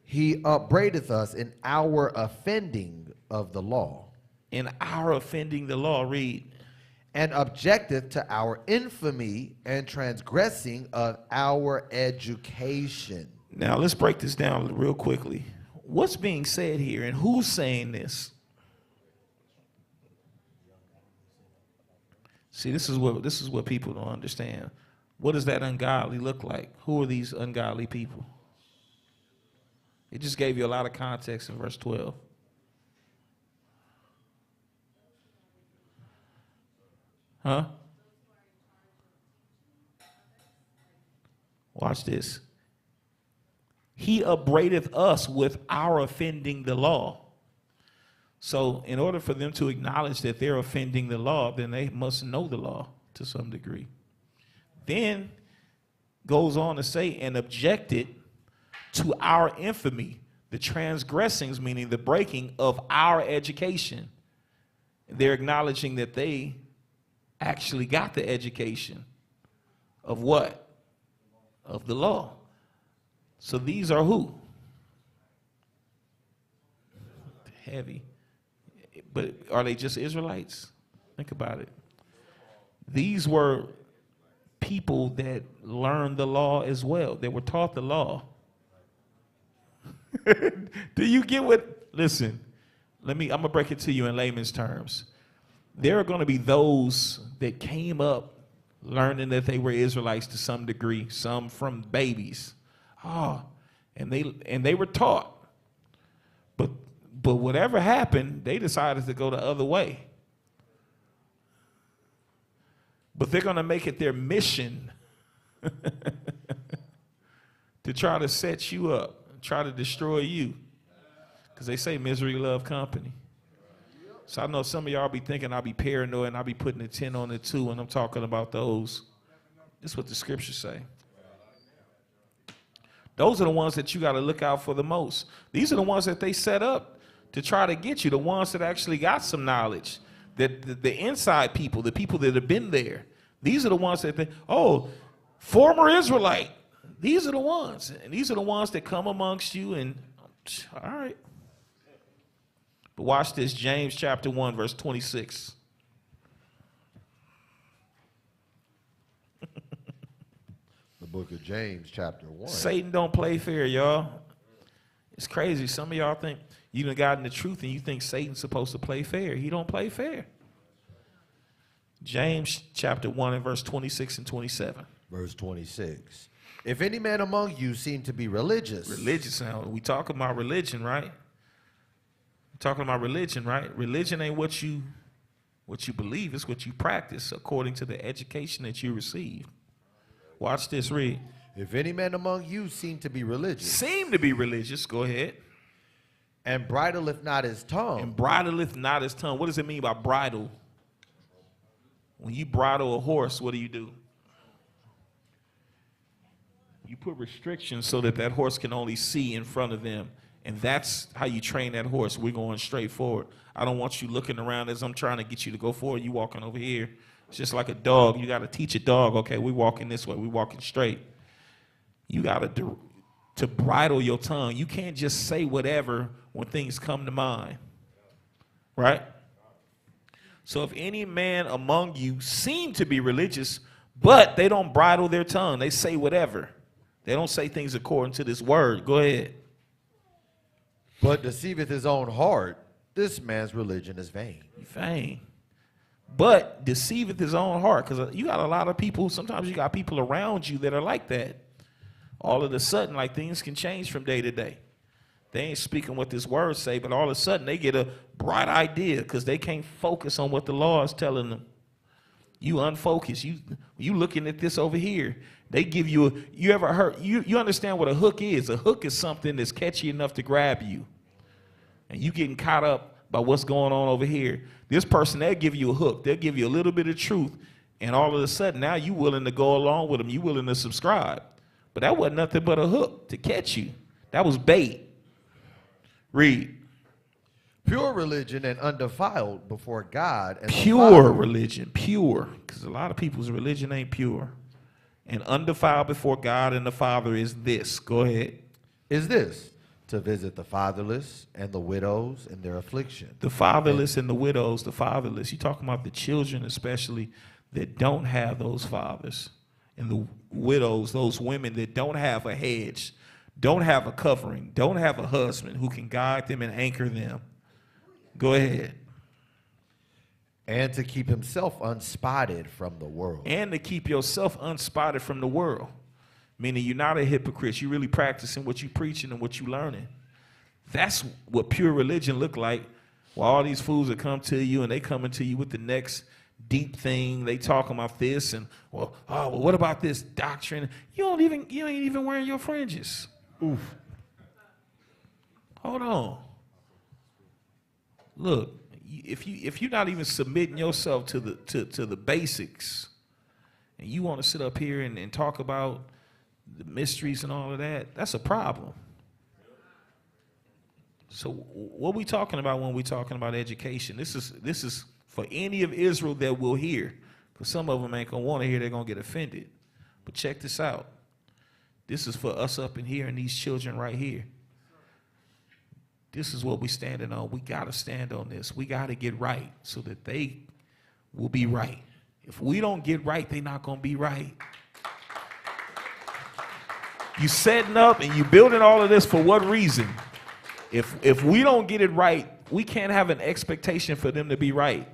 He upbraideth us in our offending of the law. In our offending the law. Read. And objecteth to our infamy and transgressing of our education. Now, let's break this down real quickly. What's being said here and who's saying this? See, this is what people don't understand. What does that ungodly look like? Who are these ungodly people? It just gave you a lot of context in verse 12. Huh? Watch this. He upbraideth us with our offending the law. So in order for them to acknowledge that they're offending the law, then they must know the law to some degree. Then goes on to say, and objected to our infamy, the transgressings, meaning the breaking of our education. They're acknowledging that they actually got the education of what? Of the law. So these are who? Heavy. But are they just Israelites? Think about it. These were people that learned the law as well. They were taught the law. Do you get what? Listen, I'm going to break it to you in layman's terms. There are going to be those that came up learning that they were Israelites to some degree, some from babies. And they were taught. But whatever happened, they decided to go the other way. But they're going to make it their mission to try to set you up, try to destroy you. Because they say misery love company. So I know some of y'all be thinking I'll be paranoid and I'll be putting a 10 on the 2 when I'm talking about those. This is what the scriptures say. Those are the ones that you got to look out for the most. These are the ones that they set up to try to get you, the ones that actually got some knowledge, that the inside people, the people that have been there. These are the ones that think, oh, former Israelite. These are the ones. And these are the ones that come amongst you and, all right. But watch this, James chapter 1, verse 26. book of James, chapter 1. Satan don't play fair, y'all. It's crazy. Some of y'all think you done gotten the truth and you think Satan's supposed to play fair. He don't play fair. James chapter 1 and verse 26 and 27. Verse 26. If any man among you seem to be religious. Religious now. We talking about religion, right? We're talking about religion, right? Religion ain't what you believe, it's what you practice according to the education that you receive. Watch this, read. If any man among you seem to be religious. Seem to be religious, go ahead. And bridleth not his tongue. And bridleth not his tongue. What does it mean by bridle? When you bridle a horse, what do? You put restrictions so that that horse can only see in front of them. And that's how you train that horse. We're going straight forward. I don't want you looking around as I'm trying to get you to go forward. You walking over here. It's just like a dog. You got to teach a dog, okay, we're walking this way. We're walking straight. You got to bridle your tongue. You can't just say whatever when things come to mind. Right? So if any man among you seem to be religious, but they don't bridle their tongue, they say whatever. They don't say things according to this word. Go ahead. But deceiveth his own heart, this man's religion is vain. Vain. But deceiveth his own heart. Because you got a lot of people, sometimes you got people around you that are like that. All of a sudden, like, things can change from day to day. They ain't speaking what this word say, but all of a sudden they get a bright idea because they can't focus on what the law is telling them. You unfocused. You looking at this over here. They give you you ever heard, you understand what a hook is? A hook is something that's catchy enough to grab you. And you getting caught up by what's going on over here. This person, they'll give you a hook. They'll give you a little bit of truth. And all of a sudden, now you willing to go along with them. You willing to subscribe. But that wasn't nothing but a hook to catch you. That was bait. Read. Pure religion and undefiled before God. And pure religion, pure. Because a lot of people's religion ain't pure. And undefiled before God and the Father is this. Go ahead. Is this. To visit the fatherless and the widows in their affliction. The fatherless and the widows, the fatherless. You're talking about the children especially that don't have those fathers. And the widows, those women that don't have a hedge, don't have a covering, don't have a husband who can guide them and anchor them. Go ahead. And to keep himself unspotted from the world. And to keep yourself unspotted from the world. Meaning you're not a hypocrite. You're really practicing what you're preaching and what you're learning. That's what pure religion look like. While all these fools that come to you and they coming to you with the next deep thing. They talking about this and, well, what about this doctrine? You ain't even wearing your fringes. Oof. Hold on. Look, if you're not even submitting yourself to the basics, and you want to sit up here and talk about the mysteries and all of that, that's a problem. So what we talking about when we talking about education? This is for any of Israel that will hear. Because some of them ain't going to want to hear. They're going to get offended. But check this out. This is for us up in here and these children right here. This is what we standing on. We got to stand on this. We got to get right so that they will be right. If we don't get right, they're not going to be right. You setting up and you building all of this for what reason? If we don't get it right, we can't have an expectation for them to be right.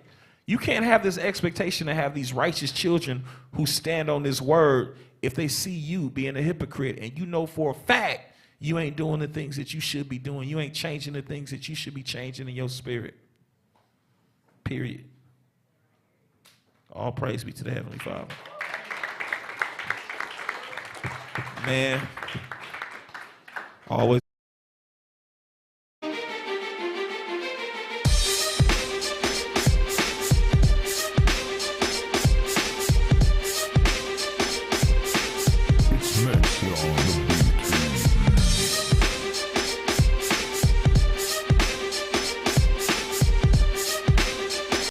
You can't have this expectation to have these righteous children who stand on this word if they see you being a hypocrite and you know for a fact you ain't doing the things that you should be doing. You ain't changing the things that you should be changing in your spirit. Period. All praise be to the Heavenly Father. Man, always.